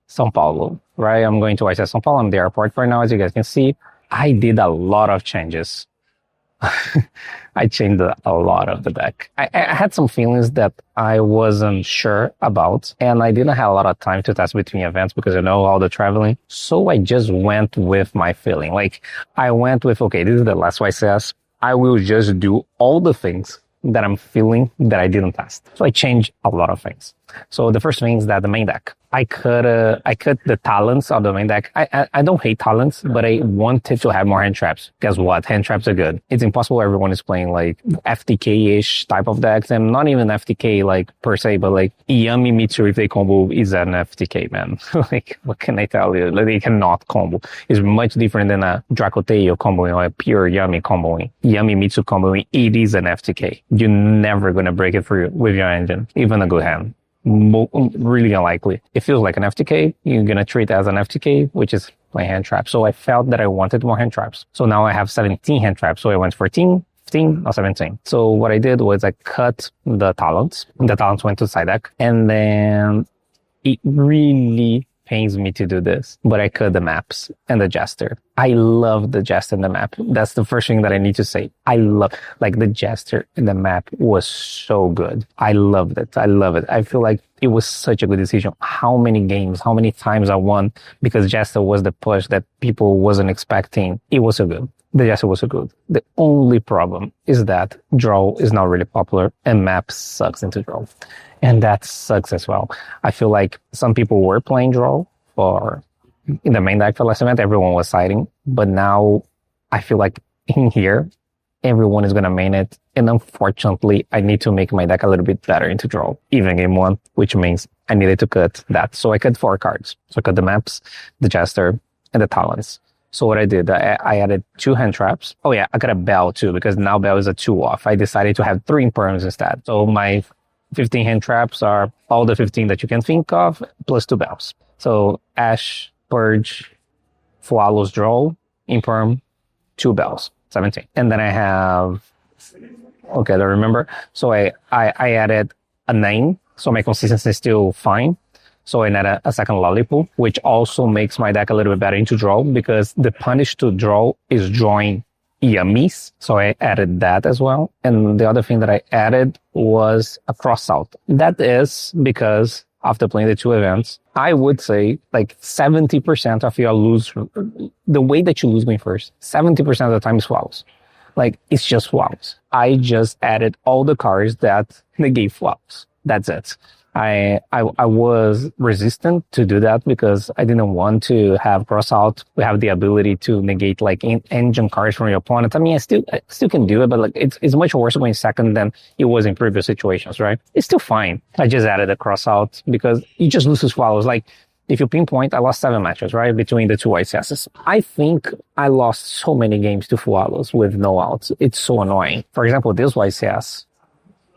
Speaker 1: Sao Paulo, right? I'm going to YCS São Paulo. I'm at the airport right now, as you guys can see. I did a lot of changes. I changed a lot of the deck. I had some feelings that I wasn't sure about, and I didn't have a lot of time to test between events because I know all the traveling. So I just went with my feeling. Like, I went with, okay, this is the last YCS. I will just do all the things that I'm feeling that I didn't test. So I changed a lot of things. So the first thing is that the main deck, I cut the talents of the main deck. I don't hate talents, but I wanted to have more hand traps. Guess what? Hand traps are good. It's impossible everyone is playing like FTK-ish type of decks, and not even FTK like per se, but like Yummy Mitsu if they combo is an FTK, man. Like, what can I tell you? Like, they cannot combo. It's much different than a Dracoteo comboing or a pure Yummy comboing. Yummy Mitsu comboing, it is an FTK. You're never gonna break it with your engine, even a good hand. Really unlikely. It feels like an FTK. You're gonna treat it as an FTK, which is playing hand traps. So I felt that I wanted more hand traps. So now I have 17 hand traps. So I went 14, 15 or 17. So what I did was I cut the talents. The talents went to side deck, and then it really pains me to do this, but I cut the maps and the jester. I love the jester and the map. That's the first thing that I need to say. I love, like, the jester and the map was so good. I loved it. I love it. I feel like it was such a good decision. How many games, how many times I won because jester was the push that people wasn't expecting. It was so good. The jester was so good. The only problem is that draw is not really popular and map sucks into draw. And that sucks as well. I feel like some people were playing draw for in the main deck for last event, everyone was siding. But now I feel like in here, everyone is going to main it. And unfortunately, I need to make my deck a little bit better into draw, even game one, which means I needed to cut that. So I cut 4 cards. So I cut the maps, the jester, and the talents. So what I did, I added 2 hand traps. Oh yeah, I got a bell too, because now bell is a 2 off. I decided to have 3 imperms instead. So my 15 hand traps are all the 15 that you can think of, plus 2 bells. So Ash, Purge, Swallows, Draw, Imperm, 2 bells, 17. And then I have, okay, I don't remember. So I added a 9, so my consistency is still fine. So I added a second Lollipop, which also makes my deck a little bit better into draw because the punish to draw is drawing Yummies. So I added that as well. And the other thing that I added was a cross out. That is because after playing the 2 events, I would say like 70% of your lose, the way that you lose going first, 70% of the time is swallows. Like it's just swallows. I just added all the cards that negate swallows. That's it. I was resistant to do that because I didn't want to have cross out. We have the ability to negate like engine cards from your opponent. I mean, I still can do it, but like it's much worse going second than it was in previous situations, right? It's still fine. I just added a cross out because you just lose to swallows. Like if you pinpoint, I lost 7 matches, right? Between the 2 YCSs. I think I lost so many games to swallows with no outs. It's so annoying. For example, this YCS.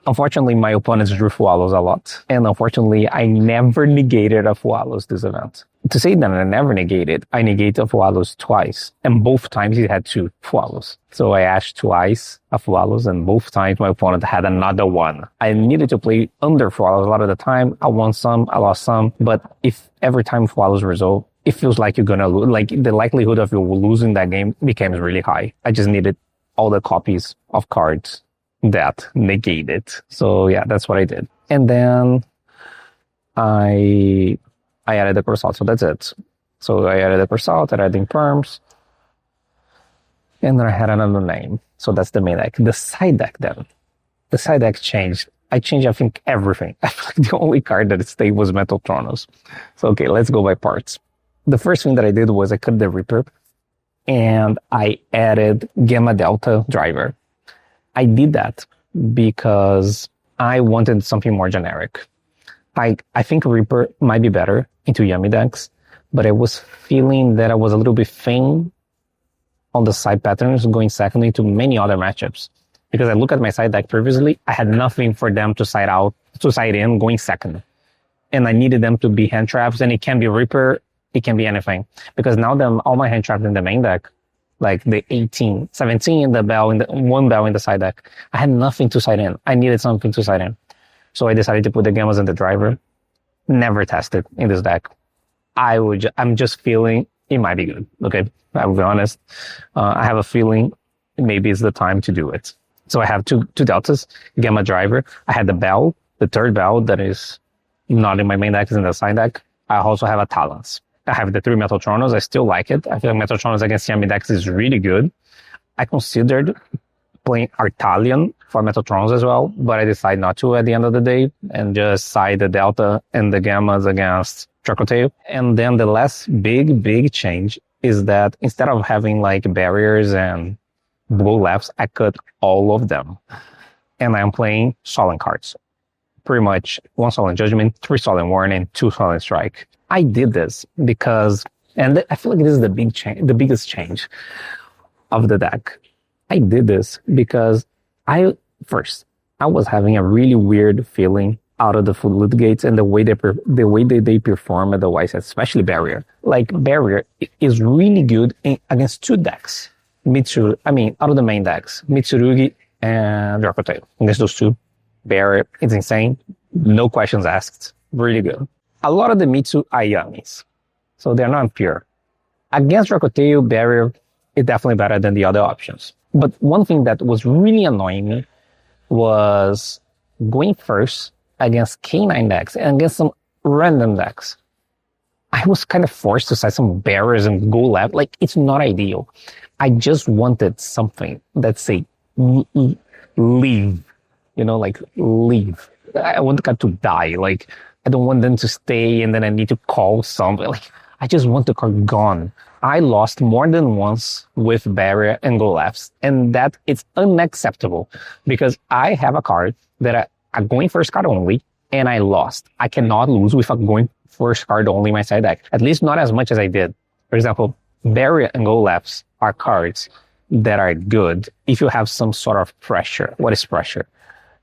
Speaker 1: Unfortunately, my opponents drew swallows a lot. And unfortunately, I never negated a swallows this event. To say that I never negated, I negated a swallows twice. And both times he had 2 swallows. So I ashed twice a swallows and both times my opponent had another one. I needed to play under swallows a lot of the time. I won some, I lost some. But if every time swallows resolve, it feels like you're gonna lose. Like the likelihood of you losing that game becomes really high. I just needed all the copies of cards that negate it. So yeah, that's what I did. And then I added the cross out. So that's it. So I added the cross out, I added perms. And then I had another name. So that's the main deck. The side deck then. The side deck changed. I changed, I think, everything. I feel like the only card that stayed was Metal Tronos. So okay, let's go by parts. The first thing that I did was I cut the Reaper and I added Gamma Delta Driver. I did that because I wanted something more generic. I think Reaper might be better into Yummy decks, but I was feeling that I was a little bit thin on the side patterns going second into many other matchups. Because I look at my side deck previously, I had nothing for them to side out, to side in going second. And I needed them to be hand traps, and it can be Reaper, it can be anything. Because now that all my hand traps in the main deck, like the 18, 17 in the bell, in the 1 bell in the side deck. I had nothing to side in. I needed something to side in. So I decided to put the gammas in the driver. Never tested in this deck. I'm just feeling it might be good. Okay. I'll be honest. I have a feeling maybe it's the time to do it. So I have two deltas, gamma driver. I had the bell, the 3rd bell that is not in my main deck, is in the side deck. I also have a talents. I have the 3 Metal Tronos. I still like it. I feel like Metal Tronos against Yummy decks is really good. I considered playing Artalion for Metal Tronos as well, but I decided not to at the end of the day and just side the Delta and the Gammas against Chocotail. And then the last big change is that instead of having like barriers and blow lefts, I cut all of them. And I'm playing Solemn cards. Pretty much 1 Solemn Judgment, 3 Solemn Warning, 2 Solemn Strike. I did this because, and I feel like this is the biggest change of the deck. I did this because I was having a really weird feeling out of the Fluid Gates and the way they perform at the YCS, especially Barrier. Like Barrier is really good against 2 decks. Out of the main decks, Mitsurugi
Speaker 2: and Rakoteo. Against those two, barrier, it's insane. No questions asked. Really good. A lot of the Mitsu are Yummies, so they're not pure. Against Rakoteo, barrier is definitely better than the other options. But one thing that was really annoying me was going first against K9 decks and against some random decks. I was kind of forced to set some barriers and go left. Like, it's not ideal. I just wanted something that say, leave. You know, like, leave. I want the card to die. Like, I don't want them to stay and then I need to call something. Like, I just want the card gone. I lost more than once with barrier and go lefts, and that it's unacceptable because I have a card that I'm going first card only, and I lost. I cannot lose with a going first card only in my side deck, at least not as much as I did. For example, barrier and go lefts are cards that are good if you have some sort of pressure. What is pressure?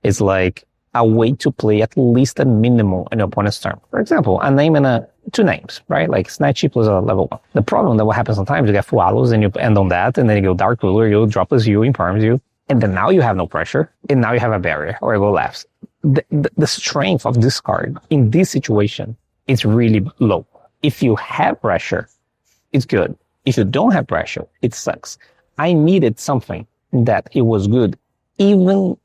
Speaker 2: It's like a way to play at least a minimum in your opponent's turn. For example, a name and two names, right? Like Snatchy plus a level 1. The problem that what happens sometimes, you get Fualos and you end on that, and then you go Dark Ruler, you drop plus you, imperms you, and then now you have no pressure, and now you have a barrier or a go left. The strength of this card in this situation is really low. If you have pressure, it's good. If you don't have pressure, it sucks. I needed something that it was good even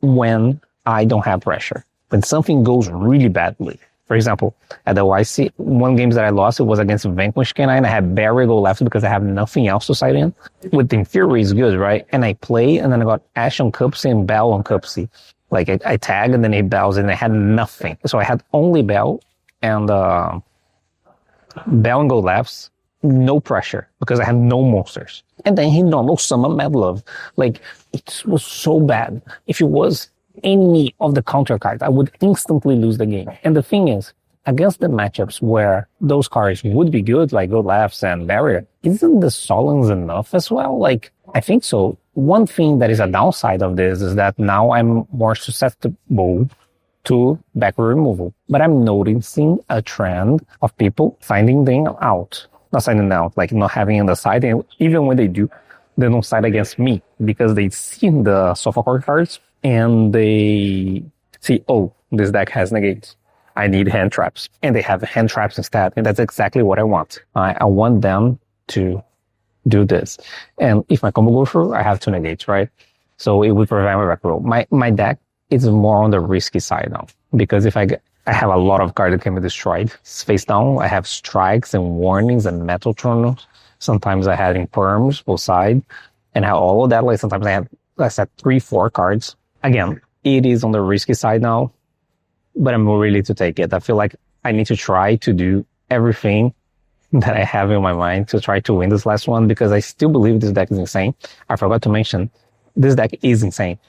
Speaker 2: when I don't have pressure. When something goes really badly. For example, at the YC, one game that I lost, it was against Vanquish K9. I had barrier go left because I have nothing else to side in. With Infuri is good, right? And I play, and then I got Ash on Cup C and Bell on Cup C. Like, I tag, and then he bells, and I had nothing. So I had only Bell and Bell and go lefts. No pressure because I had no monsters. And then he normal summoned Mad Love. Like, it was so bad. If it was any of the counter cards, I would instantly lose the game. And the thing is, against the matchups where those cards would be good, like Go Lefts and Barrier, isn't the Solons enough as well? Like, I think so. One thing that is a downside of this is that now I'm more susceptible to backward removal. But I'm noticing a trend of people finding them out. Not signing out, like not having on the side. And even when they do, they don't side against me because they see the Solfachord cards and they see, oh, this deck has negates. I need hand traps. And they have hand traps instead. And that's exactly what I want. I want them to do this. And if my combo goes through, I have two negates, right? So it would prevent my back row. My deck is more on the risky side now. Because if I have a lot of cards that can be destroyed. Face down, I have strikes and warnings and metal chronos. Sometimes I had imperms, both sides. And I have all of that. Like sometimes I have, I said 3-4 cards. Again, it is on the risky side now, but I'm ready to take it. I feel like I need to try to do everything that I have in my mind to try to win this last one because I still believe this deck is insane. I forgot to mention, this deck is insane.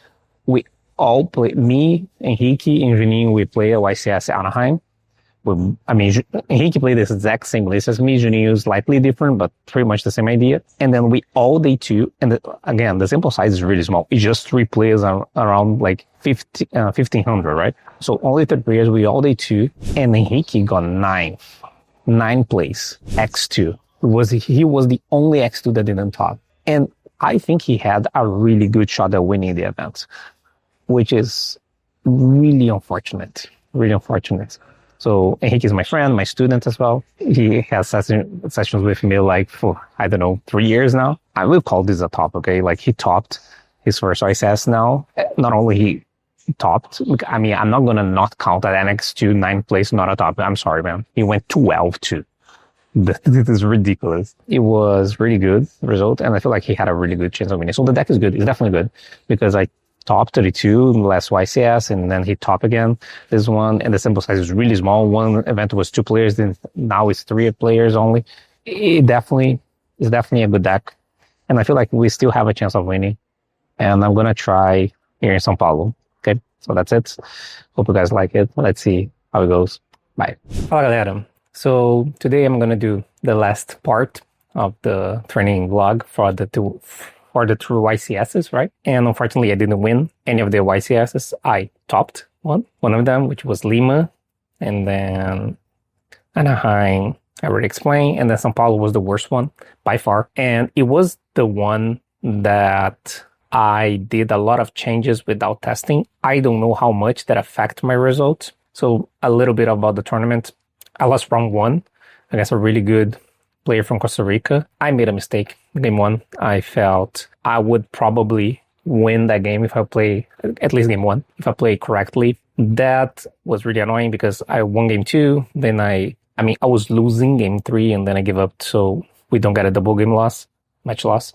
Speaker 2: We all play, me, Henrique, and Juninho, we play at YCS Anaheim. Henrique played this exact same list as me. Juninho is slightly different, but pretty much the same idea. And then we all day two, and again, the sample size is really small. It's just 3 players around like 1,500, right? So only 3 players, we all day two, and Henrique got 9 plays, X2. He was the only X2 that didn't top. And I think he had a really good shot at winning the event, which is really unfortunate. Really unfortunate. So Henrique is my friend, my student as well. He has sessions with me like for, 3 years now. I will call this a top, okay? Like he topped his first YCS now. Not only he topped, I'm not going to not count that NX2 9th place, not a top. I'm sorry, man. He went 12-2. This is ridiculous. It was really good result. And I feel like he had a really good chance of winning. So the deck is good. It's definitely good because I top 32 in the last YCS, and then he top again this one, and the sample size is really small. One event was 2 players, then now it's 3 players only. It definitely is definitely a good deck, and I feel like we still have a chance of winning. And I'm gonna try here in Sao Paulo. Okay, so that's it. Hope you guys like it. Let's see how it goes. Bye. Fala galera. So today I'm gonna do the last part of the training vlog for the true YCSs, right? And unfortunately, I didn't win any of the YCSs. I topped one of them, which was Lima, and then Anaheim, I already explained, and then Sao Paulo was the worst one by far. And it was the one that
Speaker 1: I did a lot of changes without testing. I don't know how much that affect my results. So a little bit about the tournament. I lost round 1 against a really good player from Costa Rica. I made a mistake game 1. I felt I would probably win that game if I play, at least game 1, if I play correctly. That was really annoying because I won game 2, then I was losing game 3 and then I give up, so we don't get a double game loss, match loss.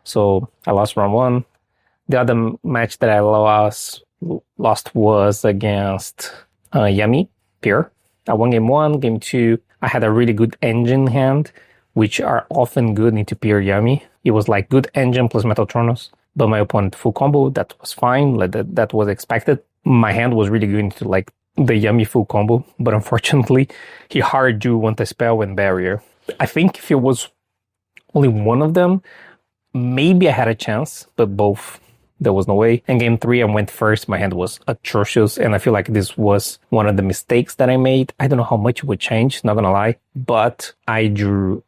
Speaker 1: So I lost round 1. The other match that I lost was against Yummy Piri. I won game 1, game 2. I had a really good engine hand, which are often good into Piri Yummy. It was like good engine plus Metal Tronos, but my opponent full combo. That was fine. Like that was expected. My hand was really good into like the Yummy full combo, but unfortunately, he hard drew one spell and barrier. I think if it was only one of them, maybe I had a chance, but both, there was no way. In game 3, I went first. My hand was atrocious, and I feel like this was one of the mistakes that I made. I don't know how much it would change, not gonna lie, but I drew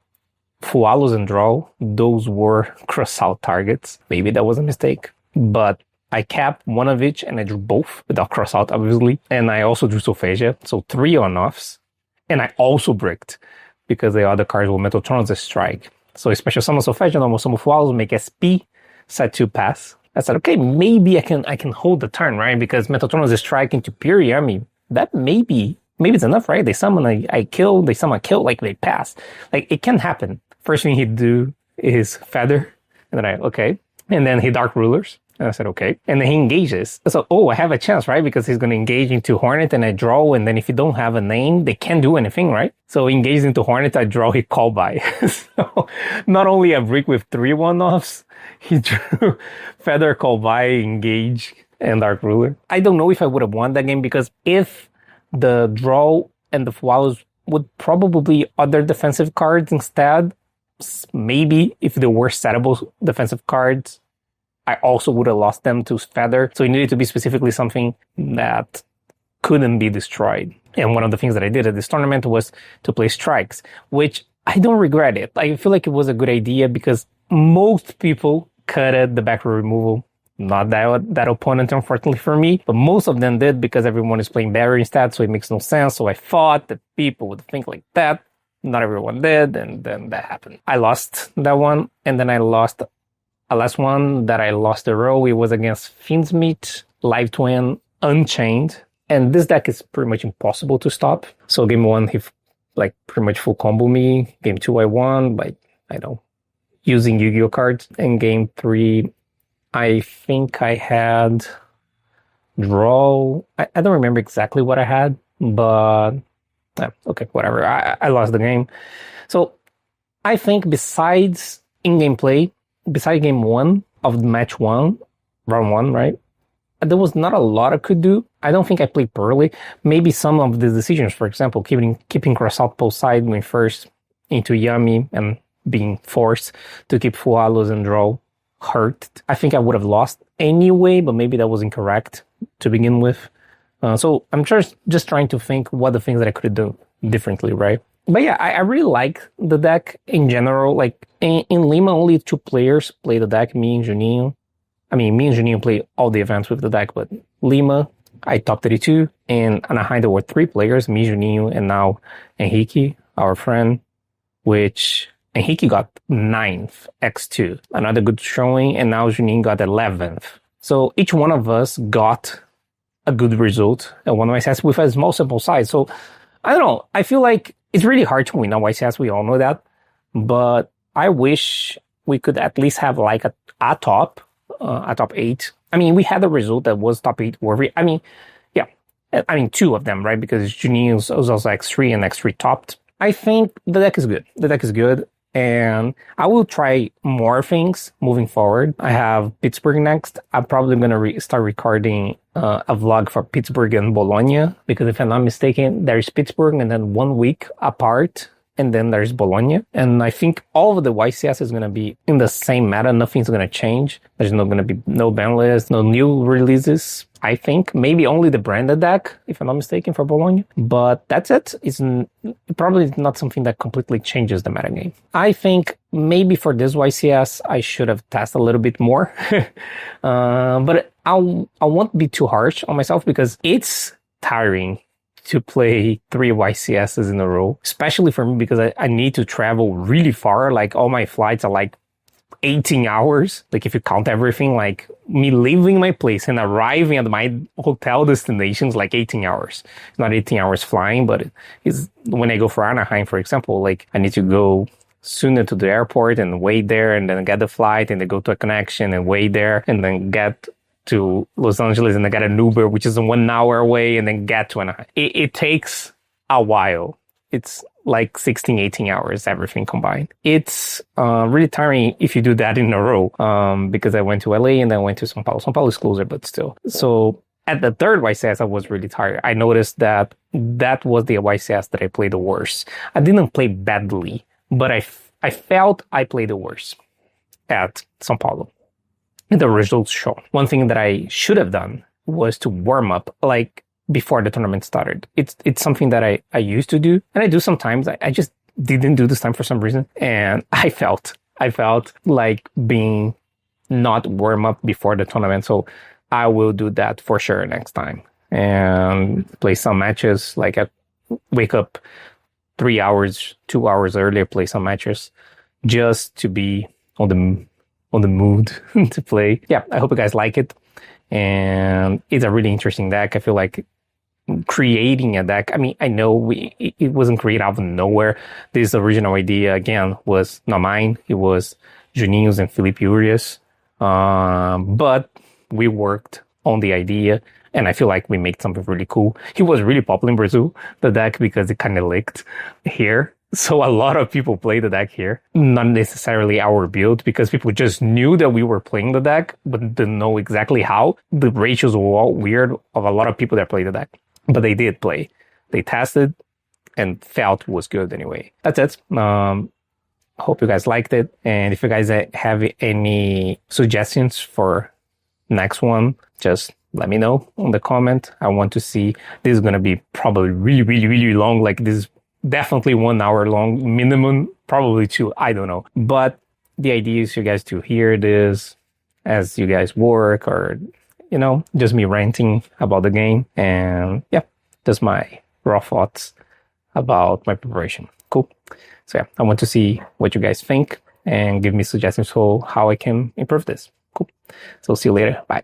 Speaker 1: full allos and draw. Those were cross-out targets. Maybe that was a mistake, but I capped one of each, and I drew both without cross-out, obviously. And I also drew Solfachord, so 3 on-offs. And I also bricked, because the other cards were Metal Tronos and Strike. So special summon Solfachord, normal summon full allos, make SP, set 2 pass. I said, okay, maybe I can hold the turn, right? Because Metal Tronos is striking to Piri Yummy. That maybe it's enough, right? They summon, I kill, they summon, I kill, like they pass. Like it can happen. First thing he'd do is Feather, and then okay. And then he Dark Rulers. And I said, okay. And then he engages. So, I have a chance, right? Because he's going to engage into Hornet and I draw. And then if you don't have a name, they can't do anything, right? So he engages into Hornet, I draw, he call by. So not only a brick with 3 one-offs, he drew Feather, call by, engage, and Dark Ruler. I don't know if I would have won that game because if the draw and the flowers would probably other defensive cards instead, maybe if there were settable defensive cards, I also would have lost them to Feather. So it needed to be specifically something that couldn't be destroyed. And one of the things that I did at this tournament was to play Strikes, which I don't regret it. I feel like it was a good idea because most people cutted the back row removal. Not that opponent, unfortunately for me, but most of them did because everyone is playing barrier instead, so it makes no sense. So I thought that people would think like that. Not everyone did, and then that happened. I lost that one, and then I lost a last one that I lost a row. It was against Fiend's Meat, Live Twin, Unchained. And this deck is pretty much impossible to stop. So game 1, he pretty much full combo me. Game 2, I won by, using Yu-Gi-Oh cards. And game 3, I think I had draw. I don't remember exactly what I had, but okay, whatever. I lost the game. So I think besides in-game play, besides game 1 of match 1, round 1, right? There was not a lot I could do. I don't think I played poorly. Maybe some of the decisions, for example, keeping cross-out both sides, going first into Yummy and being forced to keep full allos and draw hurt. I think I would have lost anyway, but maybe that was incorrect to begin with. So I'm just trying to think what the things that I could do differently, right? But yeah, I really like the deck in general. Like in Lima, only 2 players play the deck, me and Juninho. Me and Juninho play all the events with the deck, but Lima, I top 32. And Anaheim, there were 3 players, me, Juninho, and now Henrique, our friend, which Henrique got 9th, X2. Another good showing, and now Juninho got 11th. So each one of us got a good result at one YCS with a small sample size. So I don't know. I feel like it's really hard to win a YCS. We all know that. But I wish we could at least have like a top 8. We had a result that was top 8 worthy. 2 of them, right? Because Juninho's was also X3 and X3 topped. I think the deck is good. And I will try more things moving forward. I have Pittsburgh next. I'm probably going to start recording a vlog for Pittsburgh and Bologna, because if I'm not mistaken, there is Pittsburgh and then 1 week apart
Speaker 2: and then there's Bologna. And I think all of the YCS is going to be in the same meta. Nothing's going to change. There's not going to be no ban list, no new releases. I think maybe only the branded deck, if I'm not mistaken, for Bologna. But that's it. It's probably not something that completely changes the metagame. I think maybe for this YCS, I should have tested a little bit more. But I won't be too harsh on myself because it's tiring to play 3 YCSs in a row, especially for me because I need to travel really far. Like all my flights are like 18 hours. Like if you count everything, like me leaving my place and arriving at my hotel destination is like 18 hours. It's not 18 hours flying, but it's when I go for Anaheim, for example, like I need to go sooner to the airport and wait there and then get the flight and then go to a connection and wait there and then get to Los Angeles and then get an Uber, which is 1 hour away, and then get to Anaheim. It takes a while. It's like 16, 18 hours, everything combined. It's really tiring if you do that in a row, because I went to LA and then went to Sao Paulo. Sao Paulo is closer, but still. So at the third YCS, I was really tired. I noticed that that was the YCS that I played the worst. I didn't play badly, but I felt I played the worst at Sao Paulo. The results show. One thing that I should have done was to warm up like before the tournament started. It's something that I used to do and I do sometimes. I just didn't do this time for some reason. And I felt like being not warm up before the tournament. So I will do that for sure next time and play some matches. Like I wake up 3 hours, 2 hours earlier, play some matches just to be on the mood to play. Yeah, I hope you guys like it. And it's a really interesting deck. I feel like creating a deck, I mean, I know it wasn't created out of nowhere. This original idea, again, was not mine. It was Juninho's and Felipe Urias. But we worked on the idea, and I feel like we made something really cool. He was really popular in Brazil, the deck, because it kind of leaked here. So a lot of people play the deck here, not necessarily our build, because people just knew that we were playing the deck, but didn't know exactly how. The ratios were all weird of a lot of people that played the deck, but they did play. They tested and felt it was good anyway. That's it. Hope you guys liked it. And if you guys have any suggestions for next one, just let me know on the comment. I want to see. This is going to be probably really, really, really long. Like this is definitely 1 hour long minimum, probably 2. I don't know. But the idea is you guys to hear this as you guys work or, you know, just me ranting about the game. And yeah, just my raw thoughts about my preparation. Cool. So yeah, I want to see what you guys think and give me suggestions for how I can improve this. Cool. So see you later. Bye.